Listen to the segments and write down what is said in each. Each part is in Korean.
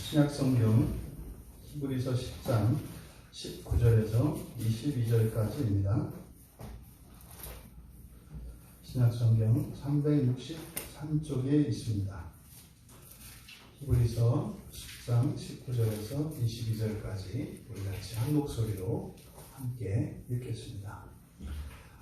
신약성경 히브리서 10장 19절에서 22절까지입니다. 신약성경 363쪽에 있습니다. 히브리서 10장 19절에서 22절까지 우리 같이 한 목소리로 함께 읽겠습니다.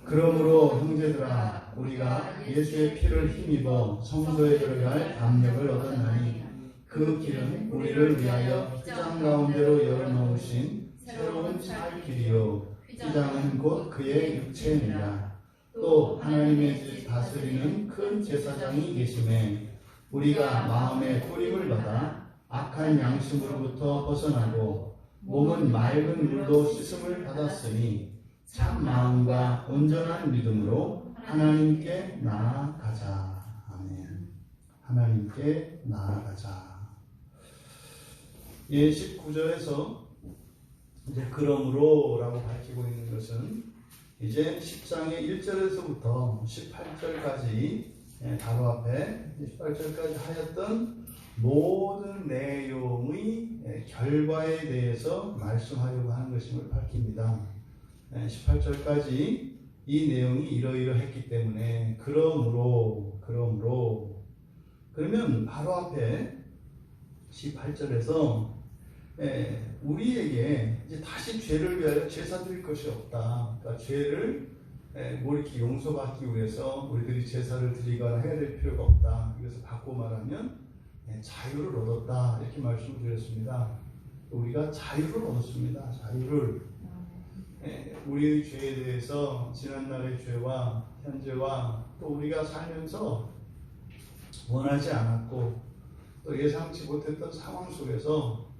그러므로 형제들아, 우리가 예수의 피를 힘입어 성소에 들어갈 담력을 얻었나니 그 길은 우리를 위하여 휘장 가운데로 열어놓으신 새로운 살 길이요, 휘장은 곧 그의 육체니라. 또 하나님의 집 다스리는 큰 제사장이 계심에 우리가 마음의 뿌림을 받아 악한 양심으로부터 벗어나고 몸은 맑은 물로 씻음을 받았으니 참 마음과 온전한 믿음으로 하나님께 나아가자. 아멘. 하나님께 나아가자. 19절에서 이제 그러므로 라고 밝히고 있는 것은 이제 10장의 1절에서부터 18절까지 바로 앞에 18절까지 하였던 모든 내용의 결과에 대해서 말씀하려고 하는 것임을 밝힙니다. 18절까지 이 내용이 이러이러했기 때문에 그러므로 그러면 바로 앞에 18절에서 우리에게 이제 다시 죄를 위하여 제사 드릴 것이 없다. 그러니까 죄를 뭐 이렇게 용서받기 위해서 우리들이 제사를 드리거나 해야 될 필요가 없다. 이것을 바꿔 말하면 자유를 얻었다. 이렇게 말씀을 드렸습니다. 우리가 자유를 얻었습니다. 자유를. 우리의 죄에 대해서 지난날의 죄와 현재와 또 우리가 살면서 원하지 않았고 또 예상치 못했던 상황 속에서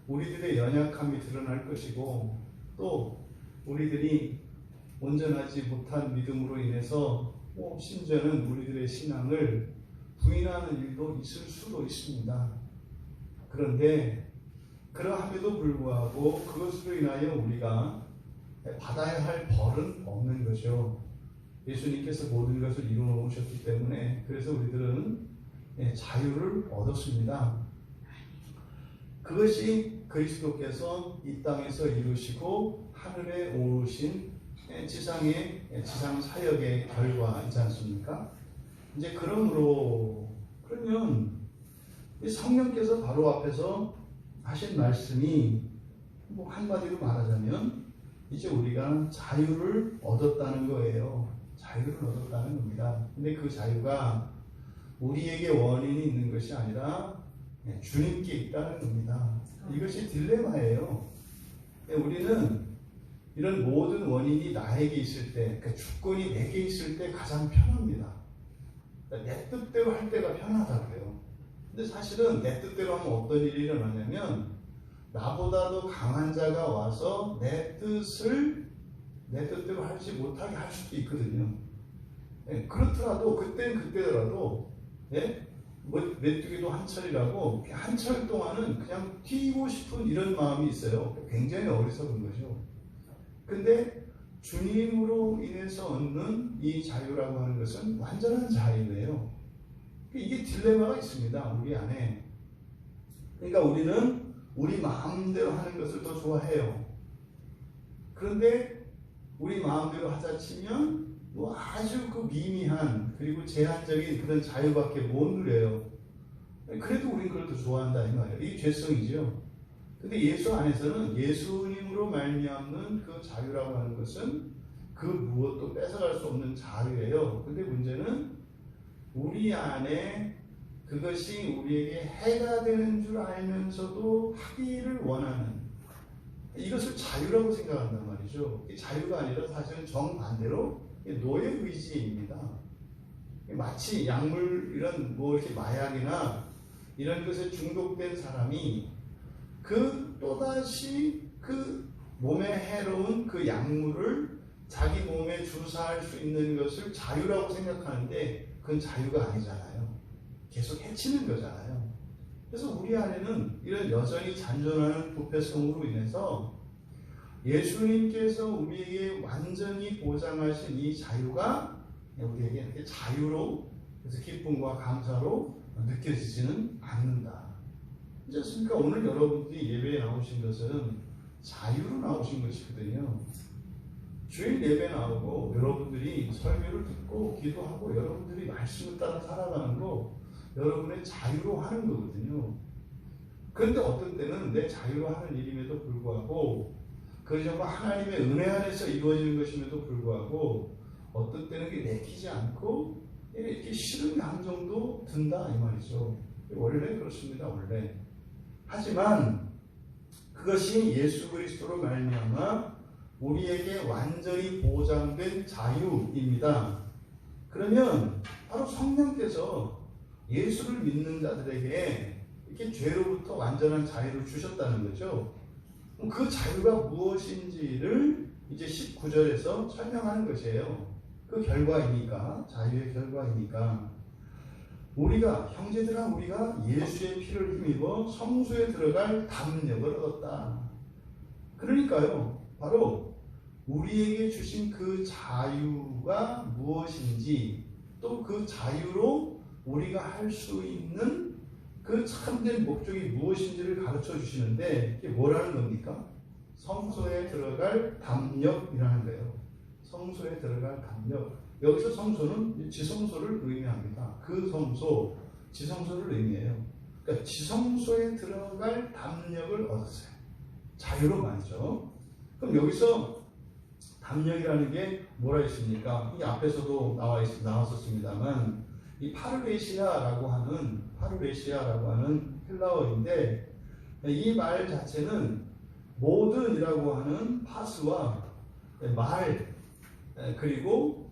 우리들의 연약함이 드러날 것이고 또 우리들이 온전하지 못한 믿음으로 인해서 심지어는 우리들의 신앙을 부인하는 일도 있을 수도 있습니다. 그런데 그러함에도 불구하고 그것으로 인하여 우리가 받아야 할 벌은 없는 거죠. 예수님께서 모든 것을 이루어 놓으셨기 때문에 그래서 우리들은 자유를 얻었습니다. 그것이 그리스도께서 이 땅에서 이루시고 하늘에 오르신 지상의 지상 사역의 결과이지 않습니까? 이제 그러면 성령께서 바로 앞에서 하신 말씀이 한마디로 말하자면 이제 우리가 자유를 얻었다는 거예요. 자유를 얻었다는 겁니다. 근데 그 자유가 우리에게 원인이 있는 것이 아니라 주님께 있다는 겁니다. 이것이 딜레마예요. 우리는 이런 모든 원인이 나에게 있을 때, 그러니까 주권이 내게 있을 때 가장 편합니다. 내 뜻대로 할 때가 편하다고요. 근데 사실은 내 뜻대로 하면 어떤 일이 일어나냐면 나보다도 강한 자가 와서 내 뜻대로 하지 못하게 할 수도 있거든요. 그렇더라도 그때더라도 메뚜기도 한철이라고 한철 동안은 그냥 튀고 싶은 이런 마음이 있어요. 굉장히 어리석은 거죠. 근데 주님으로 인해서 얻는 이 자유라고 하는 것은 완전한 자유예요. 이게 딜레마가 있습니다. 우리 안에. 그러니까 우리는 우리 마음대로 하는 것을 더 좋아해요. 그런데 우리 마음대로 하자 치면 아주 그 미미한 그리고 제한적인 그런 자유밖에 못 누려요. 그래도 우리는 그걸 더 좋아한다 이 말이에요. 이게 죄성이죠. 근데 예수 안에서는 예수님으로 말미암는 그 자유라고 하는 것은 그 무엇도 뺏어갈 수 없는 자유예요. 근데 문제는 우리 안에 그것이 우리에게 해가 되는 줄 알면서도 하기를 원하는 이것을 자유라고 생각한단 말이죠. 자유가 아니라 사실은 정반대로 노예 의지입니다. 마치 약물 이런 이렇게 마약이나 이런 것에 중독된 사람이 또다시 그 몸에 해로운 그 약물을 자기 몸에 주사할 수 있는 것을 자유라고 생각하는데 그건 자유가 아니잖아요. 계속 해치는 거잖아요. 그래서 우리 안에는 이런 여전히 잔존하는 부패성으로 인해서 예수님께서 우리에게 완전히 보장하신 이 자유가 우리에게 이렇게 자유로 그래서 기쁨과 감사로 느껴지지는 않는다. 그렇지 않습니까? 오늘 여러분들이 예배에 나오신 것은 자유로 나오신 것이거든요. 주일 예배 나오고 여러분들이 설교를 듣고 기도하고 여러분들이 말씀을 따라 살아가는 거 여러분의 자유로 하는 거거든요. 그런데 어떤 때는 내 자유로 하는 일임에도 불구하고 그것이 정말 하나님의 은혜 안에서 이루어지는 것임에도 불구하고 어떤 때는 그게 내키지 않고 이렇게 싫은 감정도 든다 이 말이죠. 원래 그렇습니다. 원래. 하지만 그것이 예수 그리스도로 말미암아 우리에게 완전히 보장된 자유입니다. 그러면 바로 성령께서 예수를 믿는 자들에게 이렇게 죄로부터 완전한 자유를 주셨다는 거죠. 그 자유가 무엇인지를 이제 19절에서 설명하는 것이에요. 그 결과이니까, 자유의 결과이니까. 우리가, 형제들아, 우리가 예수의 피를 힘입어 성소에 들어갈 담력을 얻었다. 그러니까요, 바로 우리에게 주신 그 자유가 무엇인지, 또 그 자유로 우리가 할 수 있는 그 참된 목적이 무엇인지를 가르쳐 주시는데, 이게 뭐라는 겁니까? 성소에 들어갈 담력이라는 거예요. 성소에 들어갈 담력. 여기서 성소는 지성소를 의미합니다. 그 성소, 지성소를 의미해요. 그러니까 지성소에 들어갈 담력을 얻었어요. 자유로 말이죠. 그럼 여기서 담력이라는 게 뭐라 했습니까? 이 앞에서도 나왔었습니다만 이 파르레시아라고 하는 헬라어인데 이 말 자체는 모든이라고 하는 파스와 말 그리고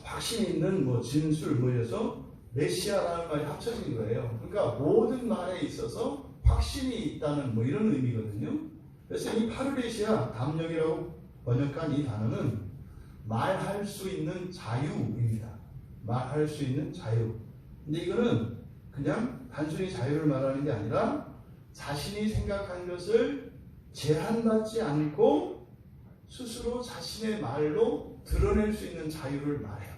확신 있는 진술 이래서 메시아라는 말이 합쳐진 거예요. 그러니까 모든 말에 있어서 확신이 있다는 이런 의미거든요. 그래서 이 파르레시아 담력이라고 번역한 이 단어는 말할 수 있는 자유입니다. 말할 수 있는 자유. 근데 이거는 그냥 단순히 자유를 말하는 게 아니라 자신이 생각한 것을 제한받지 않고 스스로 자신의 말로 드러낼 수 있는 자유를 말해요.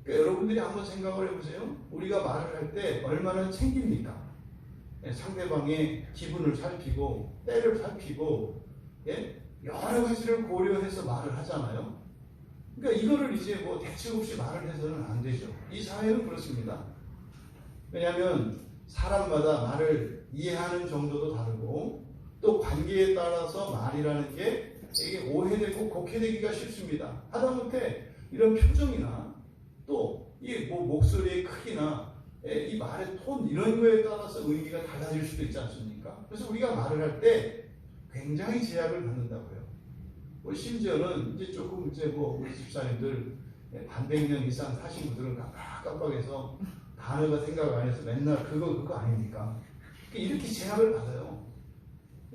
그러니까 여러분들이 한번 생각을 해보세요. 우리가 말을 할 때 얼마나 챙깁니까? 상대방의 기분을 살피고 때를 살피고 여러 가지를 고려해서 말을 하잖아요. 그러니까 이거를 이제 대책 없이 말을 해서는 안 되죠. 이 사회는 그렇습니다. 왜냐하면 사람마다 말을 이해하는 정도도 다르고 또 관계에 따라서 말이라는 게 이게 오해되고 곡해되기가 쉽습니다. 하다못해 이런 표정이나 또 이 목소리의 크기나 이 말의 톤 이런 거에 따라서 의미가 달라질 수도 있지 않습니까? 그래서 우리가 말을 할 때 굉장히 제약을 받는다고요. 심지어는 이제 조금 우리 집사님들 반백 년 이상 사신 분들은 깜빡깜빡해서 단어가 생각 안 해서 맨날 그거 아닙니까? 이렇게 제약을 받아요.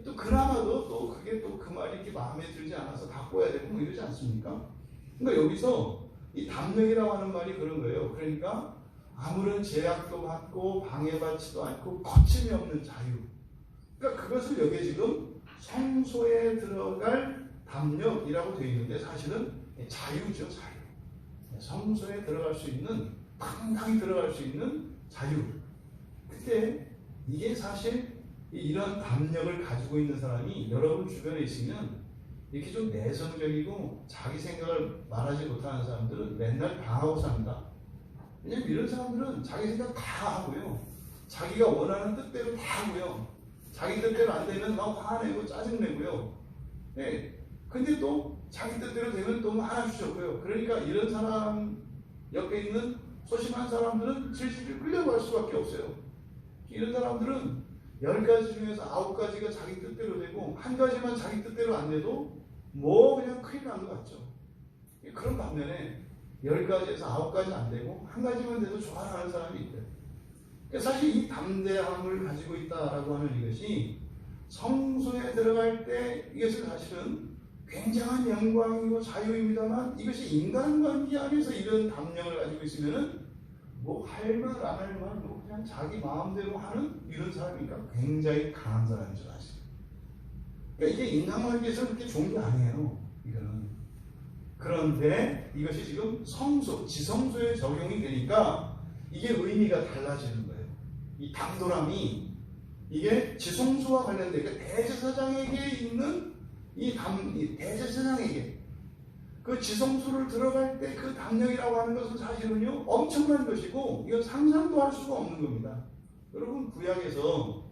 또 그나마도 또 그게 또 그 말이 이렇게 마음에 들지 않아서 바꿔야 되고 이러지 않습니까? 그러니까 여기서 이 담력이라고 하는 말이 그런 거예요. 그러니까 아무런 제약도 받고 방해받지도 않고 거침이 없는 자유. 그러니까 그것을 여기에 지금 성소에 들어갈 담력이라고 되어 있는데 사실은 자유죠, 자유. 성소에 들어갈 수 있는, 당당히 들어갈 수 있는 자유. 근데 이게 사실 이런 담력을 가지고 있는 사람이 여러분 주변에 있으면 이렇게 좀 내성적이고 자기 생각을 말하지 못하는 사람들은 맨날 방하고 삽니다. 왜냐면 이런 사람들은 자기 생각 다 하고요. 자기가 원하는 뜻대로 다 하고요. 자기 뜻대로 안 되면 막 화내고 짜증내고요. 근데 또 자기 뜻대로 되면 또 하나 주셨고요. 그러니까 이런 사람 옆에 있는 소심한 사람들은 질질 끌려갈 수밖에 없어요. 이런 사람들은 10가지 중에서 9가지가 자기 뜻대로 되고 한 가지만 자기 뜻대로 안 돼도 그냥 큰일 난 것 같죠. 그런 반면에 10가지에서 9가지 안 되고 한 가지만 돼도 좋아하는 사람이 있대요. 그러니까 사실 이 담대함을 가지고 있다라고 하는 이것이 성소에 들어갈 때 이것은 사실은 굉장한 영광이고 자유입니다만 이것이 인간관계 안에서 이런 담력을 가지고 있으면은 할 말 안 할 말 그냥 자기 마음대로 하는 이런 사람이니까 굉장히 강한 사람이죠 사실. 그러니까 이게 인간관계에서 그렇게 좋은 게 아니에요. 이거는. 그런데 이것이 지금 지성소에 적용이 되니까 이게 의미가 달라지는 거예요. 이 당돌함이 이게 지성소와 관련된 대제사장에게 있는 이 대제사장에게 그 지성소를 들어갈 때 그 담력이라고 하는 것은 사실은요 엄청난 것이고 이건 상상도 할 수가 없는 겁니다. 여러분 구약에서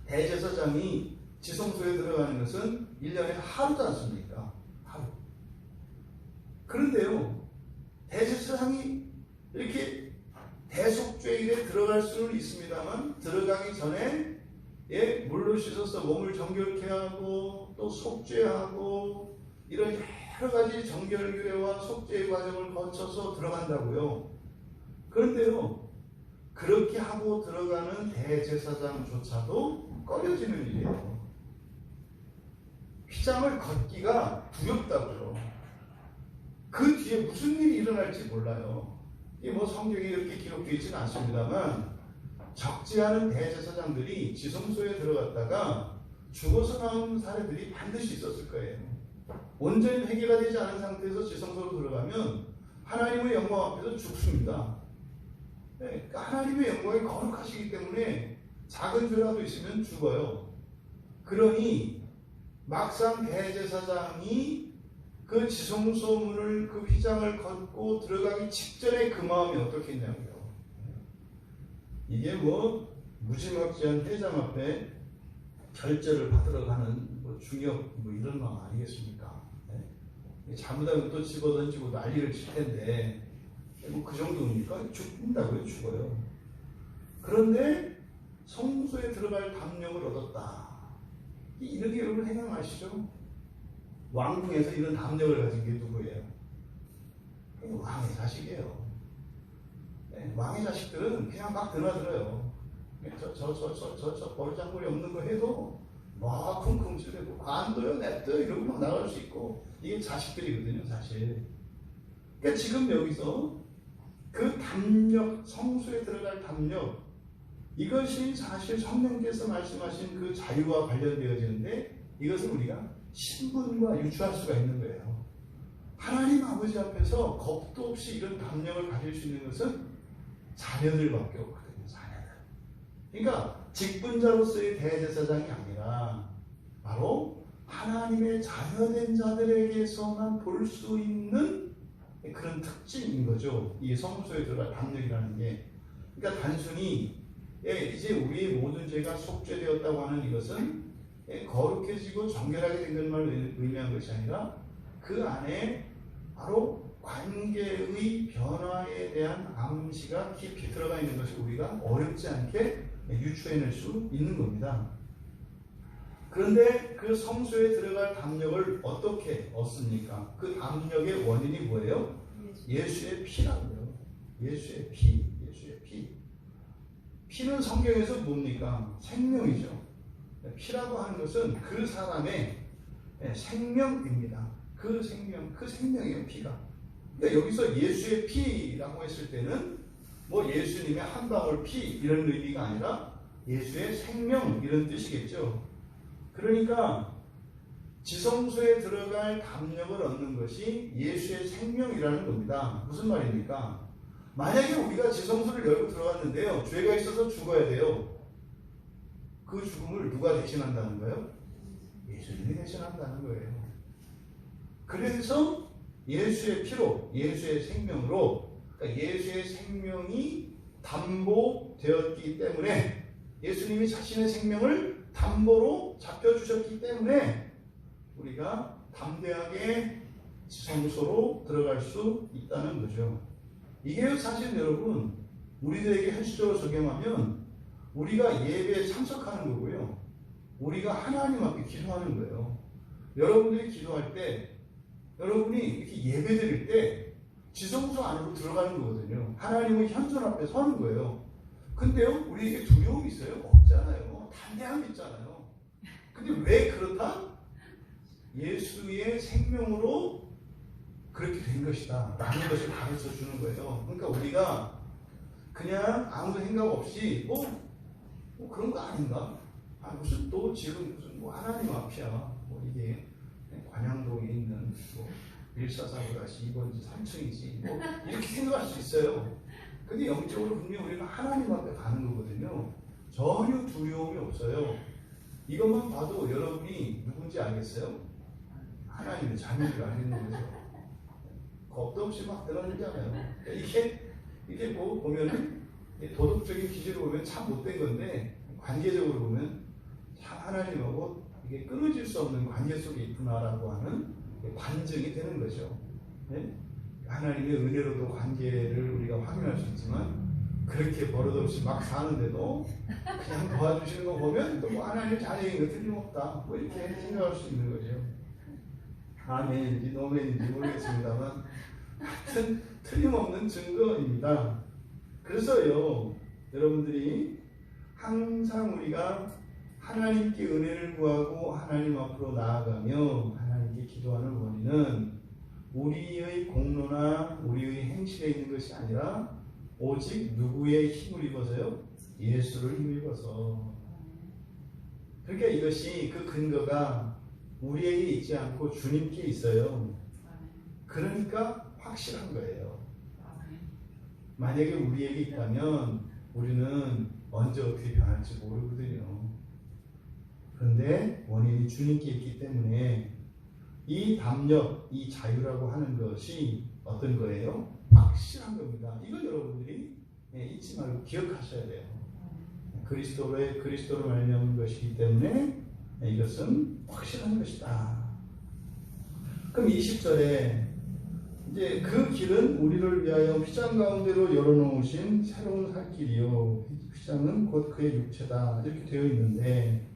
대제사장이 지성소에 들어가는 것은 1년에 하루지 않습니까? 하루. 그런데요 대제사장이 이렇게 대속죄일에 들어갈 수는 있습니다만 들어가기 전에 물로 씻어서 몸을 정결케 하고 또 속죄하고 이런 여러 가지 정결규례와 속죄의 과정을 거쳐서 들어간다고요. 그런데요 그렇게 하고 들어가는 대제사장조차도 꺼려지는 일이에요. 휘장을 걷기가 두렵다고요. 그 뒤에 무슨 일이 일어날지 몰라요. 이게 뭐 성경에 이렇게 기록되어 있지는 않습니다만 적지 않은 대제사장들이 지성소에 들어갔다가 죽어서 나온 사례들이 반드시 있었을 거예요. 온전히 회개가 되지 않은 상태에서 지성소로 들어가면 하나님의 영광 앞에서 죽습니다. 그러니까 하나님의 영광이 거룩하시기 때문에 작은 죄라도 있으면 죽어요. 그러니 막상 대제사장이 그 지성소 문을 그 휘장을 걷고 들어가기 직전에 그 마음이 어떻겠냐고요. 이게 뭐 무지막지한 회장 앞에 결제를 받으러 가는 뭐 중역 뭐 이런 마음 아니겠습니까? 네? 잘못하면 또 집어던지고 난리를 칠 텐데 뭐 그 정도니까 죽는다고요. 죽어요. 그런데 성소에 들어갈 담력을 얻었다. 이렇게 여러분 생각하시죠? 왕궁에서 이런 담력을 가진 게 누구예요? 왕의 자식이에요. 네, 왕의 자식들은 그냥 막 드나들어요. 저 버르장머리 없는 거 해도 막 쿵쿵 찌르고 관둬요 냅둬요 이러고 막 나갈 수 있고 이게 자식들이거든요 사실. 그러니까 지금 여기서 그 담력, 성소에 들어갈 담력 이것이 사실 성령께서 말씀하신 그 자유와 관련되어지는데 이것을 우리가 신분과 유추할 수가 있는 거예요. 하나님 아버지 앞에서 겁도 없이 이런 담력을 가질 수 있는 것은 자녀들밖에 없거든요. 자녀들. 그러니까 직분자로서의 대제사장이 아니라 바로 하나님의 자녀된 자들에게서만 볼 수 있는 그런 특징인 거죠. 이 성소에 들어갈 담력이라는 게. 그러니까 단순히 이제 우리의 모든 죄가 속죄되었다고 하는 이것은 거룩해지고 정결하게 된 것만 의미한 것이 아니라 그 안에 바로 관계의 변화에 대한 암시가 깊이 들어가 있는 것을 우리가 어렵지 않게 유추해낼 수 있는 겁니다. 그런데 그 성소에 들어갈 담력을 어떻게 얻습니까? 그 담력의 원인이 뭐예요? 예수의 피라고요. 예수의 피. 예수의 피. 피는 성경에서 뭡니까? 생명이죠. 피라고 하는 것은 그 사람의 생명입니다. 그 생명이에요, 피가. 그러니까 여기서 예수의 피라고 했을 때는 뭐 예수님의 한 방울 피 이런 의미가 아니라 예수의 생명 이런 뜻이겠죠. 그러니까 지성소에 들어갈 담력을 얻는 것이 예수의 생명이라는 겁니다. 무슨 말입니까? 만약에 우리가 지성소를 열고 들어갔는데요. 죄가 있어서 죽어야 돼요. 그 죽음을 누가 대신한다는 거예요? 예수님이 대신한다는 거예요. 그래서 예수의 피로, 예수의 생명으로, 그러니까 예수의 생명이 담보되었기 때문에 예수님이 자신의 생명을 담보로 잡혀주셨기 때문에 우리가 담대하게 지성소로 들어갈 수 있다는 거죠. 이게 사실 여러분 우리들에게 현실적으로 적용하면 우리가 예배에 참석하는 거고요. 우리가 하나님 앞에 기도하는 거예요. 여러분들이 기도할 때 여러분이 이렇게 예배 드릴 때 지성소 안으로 들어가는 거거든요. 하나님의 현존 앞에 서는 거예요. 근데요, 우리에게 두려움이 있어요? 없잖아요. 담대함이 있잖아요. 근데 왜 그렇다? 예수의 생명으로 그렇게 된 것이다 라는 것을 가르쳐 주는 거예요. 그러니까 우리가 그냥 아무 생각 없이 뭐 그런 거 아닌가? 무슨 또 지금 무슨 뭐 하나님 앞이야. 뭐 이게 관양동에 있는 뭐 144-2번지 3층이지 뭐 이렇게 생각할 수 있어요. 근데 영적으로 분명히 우리가 하나님 앞에 가는 거거든요. 전혀 두려움이 없어요. 이것만 봐도 여러분이 누군지 알겠어요? 하나님의 자녀를 알겠는 거죠. 겁도 없이 막 드러내잖아요. 이게 뭐 보면은 도덕적인 기준으로 보면 참 못된 건데 관계적으로 보면 참 하나님하고 이게 끊어질 수 없는 관계 속에 있구나라고 하는 반증이 되는 거죠. 네? 하나님의 은혜로도 관계를 우리가 확인할 수 있지만 그렇게 버릇없이 막 사는데도 그냥 도와주시는 거 보면 또 뭐 하나님의 자녀인 거 틀림없다. 뭐 이렇게 생각할 수 있는 거죠. 아멘인지 노멘인지 모르겠습니다만 하여튼 틀림없는 증거입니다. 그래서요, 여러분들이 항상 우리가 하나님께 은혜를 구하고 하나님 앞으로 나아가며 하나님께 기도하는 원인은 우리의 공로나 우리의 행실에 있는 것이 아니라 오직 누구의 힘을 입어서요? 예수를 힘입어서. 그러니까 이것이 그 근거가 우리에게 있지 않고 주님께 있어요. 그러니까 확실한 거예요. 만약에 우리에게 있다면 우리는 언제 어떻게 변할지 모르거든요. 그런데 원인이 주님께 있기 때문에 이 담력, 이 자유라고 하는 것이 어떤 거예요? 확실한 겁니다. 이걸 여러분들이 잊지 말고 기억하셔야 돼요. 그리스도로 말미암은 것이기 때문에 이것은 확실한 것이다. 그럼 20절에 이제 그 길은 우리를 위하여 휘장 가운데로 열어놓으신 새로운 살 길이요. 휘장은 곧 그의 육체다. 이렇게 되어 있는데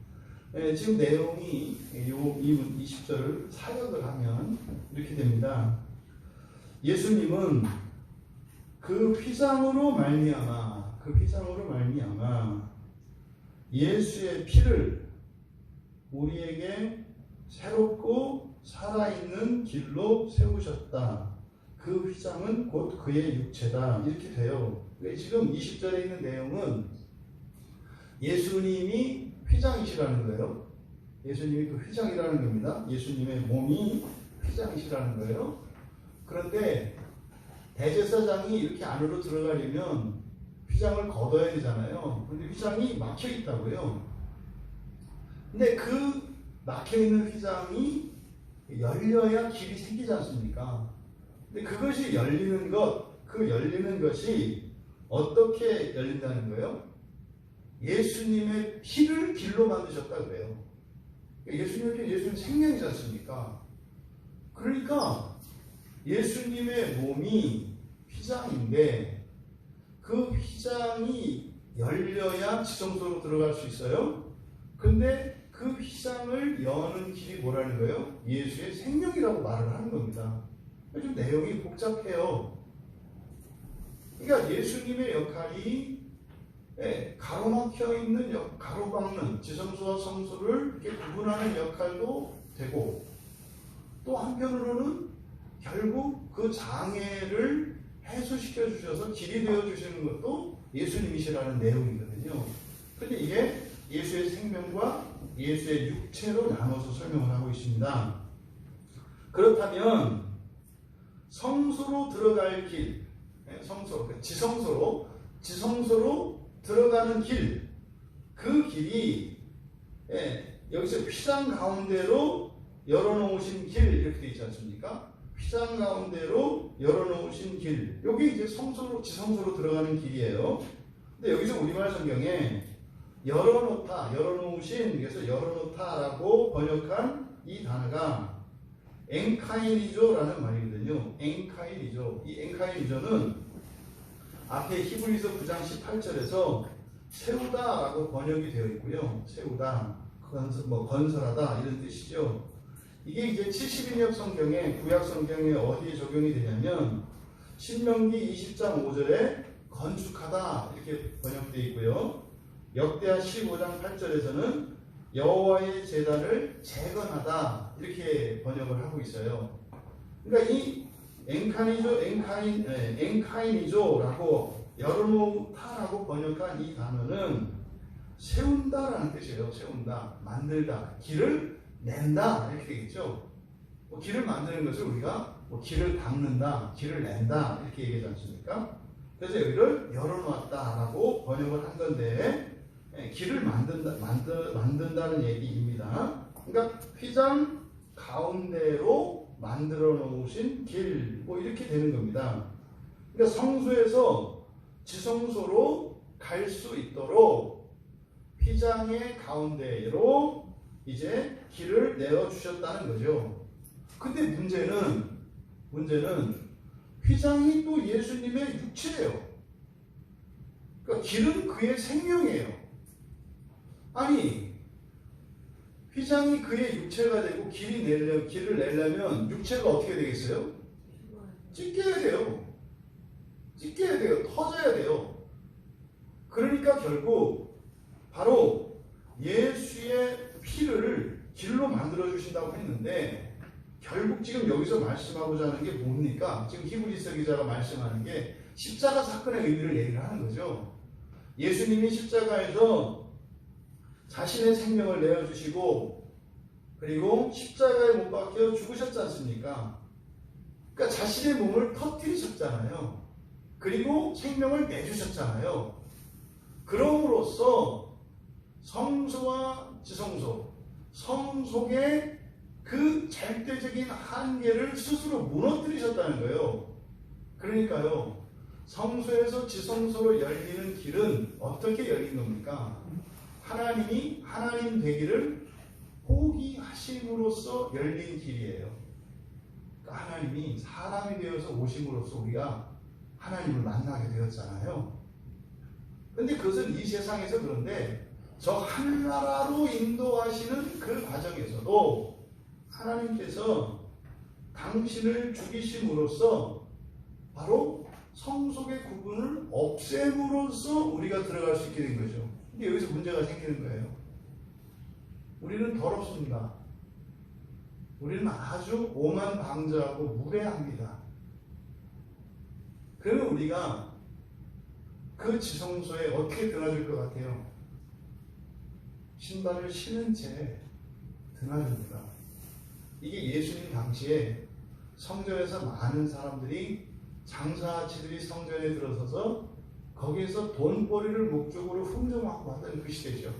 지금 내용이 이 20절을 사역을 하면 이렇게 됩니다. 예수님은 그 휘장으로 말미암아 예수의 피를 우리에게 새롭고 살아있는 길로 세우셨다. 그 휘장은 곧 그의 육체다. 이렇게 돼요. 지금 20절에 있는 내용은 예수님이 휘장이시라는 거예요. 예수님이 그 휘장이라는 겁니다. 예수님의 몸이 휘장이시라는 거예요. 그런데 대제사장이 이렇게 안으로 들어가려면 휘장을 걷어야 되잖아요. 그런데 휘장이 막혀 있다고요. 근데 그 막혀 있는 휘장이 열려야 길이 생기지 않습니까? 근데 그것이 열리는 것, 그 열리는 것이 어떻게 열린다는 거예요? 예수님의 피를 길로 만드셨다 그래요. 예수님 생명이지 않습니까? 그러니까 예수님의 몸이 휘장인데 그 휘장이 열려야 지성소로 들어갈 수 있어요. 근데 그 휘장을 여는 길이 뭐라는 거예요? 예수의 생명이라고 말을 하는 겁니다. 좀 내용이 복잡해요. 그러니까 예수님의 역할이 가로막혀 있는 가로막는 지성소와 성소를 이렇게 구분하는 역할도 되고 또 한편으로는 결국 그 장애를 해소시켜 주셔서 길이 되어 주시는 것도 예수님이시라는 내용이거든요. 그런데 이게 예수의 생명과 예수의 육체로 나눠서 설명을 하고 있습니다. 그렇다면 성소로 들어갈 길, 지성소로 들어가는 길, 그 길이 여기서 휘장 가운데로 열어놓으신 길 이렇게 되어 있지 않습니까? 휘장 가운데로 열어놓으신 길, 여기 이제 지성소로 들어가는 길이에요. 근데 여기서 우리말 성경에 열어놓으신, 그래서 열어놓다라고 번역한 이 단어가 엔카이니조라는 말이거든요. 엔카이니조. 이 엔카이니조는 앞에 히브리서 9장 18절에서 세우다라고 번역이 되어 있고요. 세우다, 건설하다 이런 뜻이죠. 이게 이제 72역 성경에, 구약 성경에 어디에 적용이 되냐면 신명기 20장 5절에 건축하다 이렇게 번역되어 있고요. 역대하 15장 8절에서는 여호와의 제단을 재건하다 이렇게 번역을 하고 있어요. 그러니까 이 엔카이니조라고 열어놓다라고 번역한 이 단어는 세운다라는 뜻이에요. 세운다, 만들다, 길을 낸다 이렇게 되겠죠. 길을 만드는 것을 우리가 길을 닦는다, 길을 낸다 이렇게 얘기하지 않습니까? 그래서 여기를 열어놓았다라고 번역을 한 건데 길을 만든다는 얘기입니다. 그러니까 휘장 가운데로 만들어 놓으신 길, 뭐 이렇게 되는 겁니다. 그러니까 성소에서 지성소로 갈 수 있도록 휘장의 가운데로 이제 길을 내어 주셨다는 거죠. 근데 문제는 휘장이 또 예수님의 육체예요. 그러니까 길은 그의 생명이에요. 아니, 휘장이 그의 육체가 되고 길을 내려면 육체가 어떻게 되겠어요? 찢겨야 돼요. 터져야 돼요. 그러니까 결국 바로 예수의 피를 길로 만들어 주신다고 했는데, 결국 지금 여기서 말씀하고자 하는 게 뭡니까? 지금 히브리서 기자가 말씀하는 게 십자가 사건의 의미를 얘기를 하는 거죠. 예수님이 십자가에서 자신의 생명을 내어주시고, 그리고 십자가에 못 박혀 죽으셨지 않습니까? 그러니까 자신의 몸을 터뜨리셨잖아요. 그리고 생명을 내주셨잖아요. 그럼으로써 성소와 지성소, 성속의 그 절대적인 한계를 스스로 무너뜨리셨다는 거예요. 그러니까요, 성소에서 지성소로 열리는 길은 어떻게 열린 겁니까? 하나님이 하나님 되기를 포기하심으로써 열린 길이에요. 그러니까 하나님이 사람이 되어서 오심으로써 우리가 하나님을 만나게 되었잖아요. 근데 그것은 이 세상에서 그런데 저 하늘나라로 인도하시는 그 과정에서도 하나님께서 당신을 죽이심으로써 바로 성속의 구분을 없앰으로써 우리가 들어갈 수 있게 된 거죠. 근데 여기서 문제가 생기는 거예요. 우리는 더럽습니다. 우리는 아주 오만방자하고 무례합니다. 그러면 우리가 그 지성소에 어떻게 들어갈 것 같아요? 신발을 신은 채 드나듭니다. 이게 예수님 당시에 성전에서 많은 사람들이, 장사치들이 성전에 들어서서 거기에서 돈벌이를 목적으로 흥정하고 하던 그 시대죠.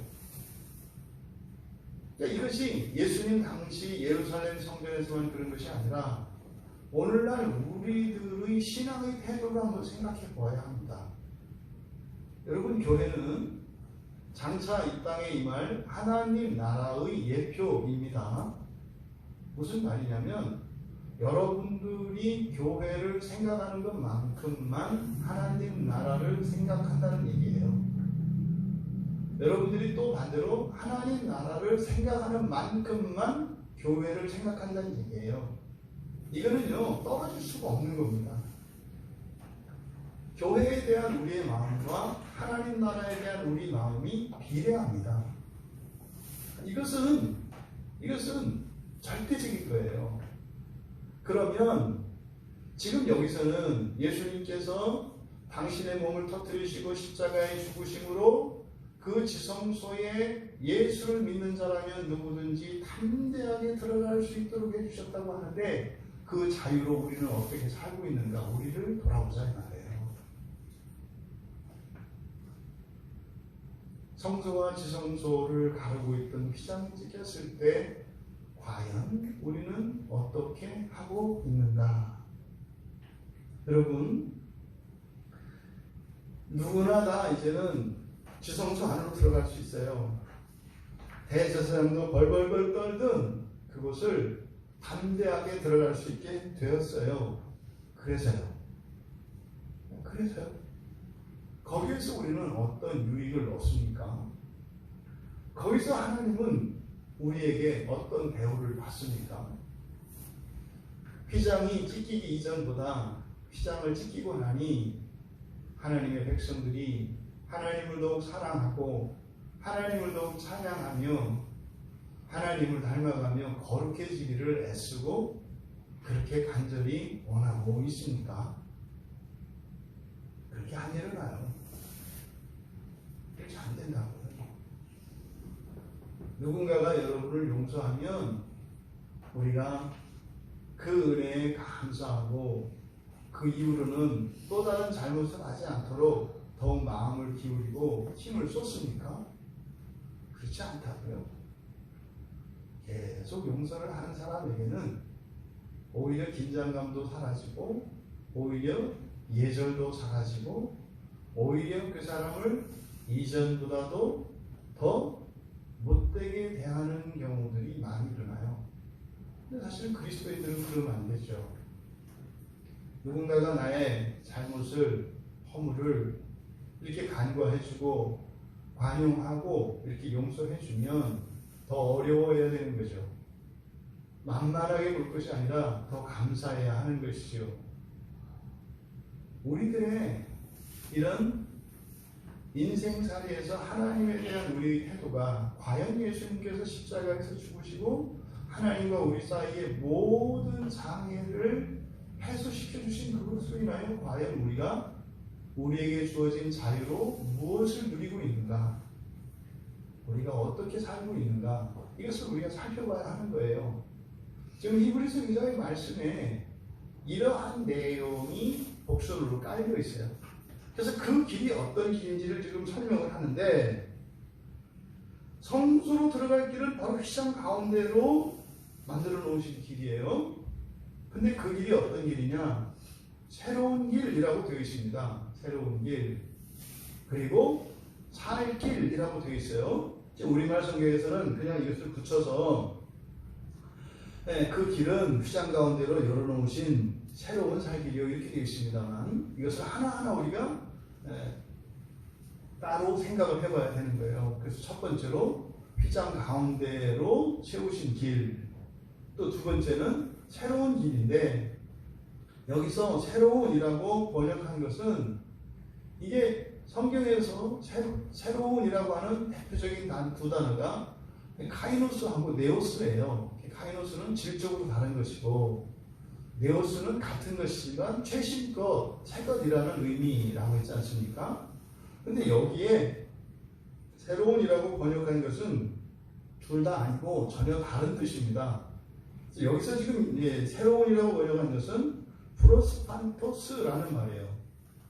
그러니까 이것이 예수님 당시 예루살렘 성전에서만 그런 것이 아니라 오늘날 우리들의 신앙의 태도를 한번 생각해 보아야 합니다. 여러분, 교회는 장차 이 땅에 임할 하나님 나라의 예표입니다. 무슨 말이냐면 여러분들이 교회를 생각하는 것만큼만 하나님 나라를 생각한다는 얘기예요. 여러분들이 또 반대로 하나님 나라를 생각하는 만큼만 교회를 생각한다는 얘기예요. 이거는요, 떨어질 수가 없는 겁니다. 교회에 대한 우리의 마음과 하나님 나라에 대한 우리 마음이 비례합니다. 이것은 절대적인 거예요. 그러면 지금 여기서는 예수님께서 당신의 몸을 터뜨리시고 십자가에 죽으심으로 그 지성소에 예수를 믿는 자라면 누구든지 담대하게 들어갈 수 있도록 해주셨다고 하는데, 그 자유로 우리는 어떻게 살고 있는가, 우리를 돌아보자 이 말이에요. 성소와 지성소를 가르고 있던 휘장이 찢겼을 때 과연 우리는 어떻게 하고 있는가? 여러분, 누구나 다 이제는 지성소 안으로 들어갈 수 있어요. 대제사장도 벌벌벌 떨던 그곳을 담대하게 들어갈 수 있게 되었어요. 그래서요. 거기에서 우리는 어떤 유익을 얻습니까? 거기서 하나님은 우리에게 어떤 대우를 받습니까? 휘장이 찢기기 이전보다 휘장을 찢기고 나니 하나님의 백성들이 하나님을 더욱 사랑하고 하나님을 더욱 찬양하며 하나님을 닮아가며 거룩해지기를 애쓰고 그렇게 간절히 원하고 있습니까? 그렇게 안 일어나요. 그렇게 안 된다고요. 누군가가 여러분을 용서하면 우리가 그 은혜에 감사하고 그 이후로는 또 다른 잘못을 하지 않도록 더욱 마음을 기울이고 힘을 쏟습니까? 그렇지 않다고요. 계속 용서를 하는 사람에게는 오히려 긴장감도 사라지고 오히려 예절도 사라지고 오히려 그 사람을 이전보다도 더 못되게 대하는 경우들이 많이 일어나요. 근데 사실 그리스도인들은 그러면 안 되죠. 누군가가 나의 잘못을, 허물을 이렇게 간과해주고 관용하고 이렇게 용서해주면 더 어려워해야 되는 거죠. 만만하게 볼 것이 아니라 더 감사해야 하는 것이죠. 우리들의 이런 인생살이에서 하나님에 대한 우리 태도가 과연 예수님께서 십자가에서 죽으시고 하나님과 우리 사이의 모든 장애를 해소시켜 주신 그것으로 인하여 과연 우리가 우리에게 주어진 자유로 무엇을 누리고 있는가, 우리가 어떻게 살고 있는가, 이것을 우리가 살펴봐야 하는 거예요. 지금 히브리서 기자의 말씀에 이러한 내용이 복수로 깔려 있어요. 그래서 그 길이 어떤 길인지를 지금 설명을 하는데, 성소로 들어갈 길은 바로 휘장 가운데로 만들어 놓으신 길이에요. 근데 그 길이 어떤 길이냐? 새로운 길이라고 되어 있습니다. 새로운 길. 그리고 살 길이라고 되어 있어요. 우리말 성경에서는 그냥 이것을 붙여서 그 길은 휘장 가운데로 열어놓으신 새로운 살 길이요 이렇게 되어 있습니다만, 이것을 하나하나 우리가 따로 생각을 해봐야 되는 거예요. 그래서 첫 번째로 휘장 가운데로 세우신 길, 또 두 번째는 새로운 길인데, 여기서 새로운이라고 번역한 것은 이게 성경에서 새로운이라고 하는 대표적인 두 단어가 카이노스하고 네오스예요. 카이노스는 질적으로 다른 것이고 네오스는 같은 것이지만 최신 것, 새 것이라는 의미라고 했지 않습니까? 근데 여기에 새로운이라고 번역한 것은 둘 다 아니고 전혀 다른 뜻입니다. 여기서 지금 새로운이라고 번역한 것은 프로스판토스라는 말이에요.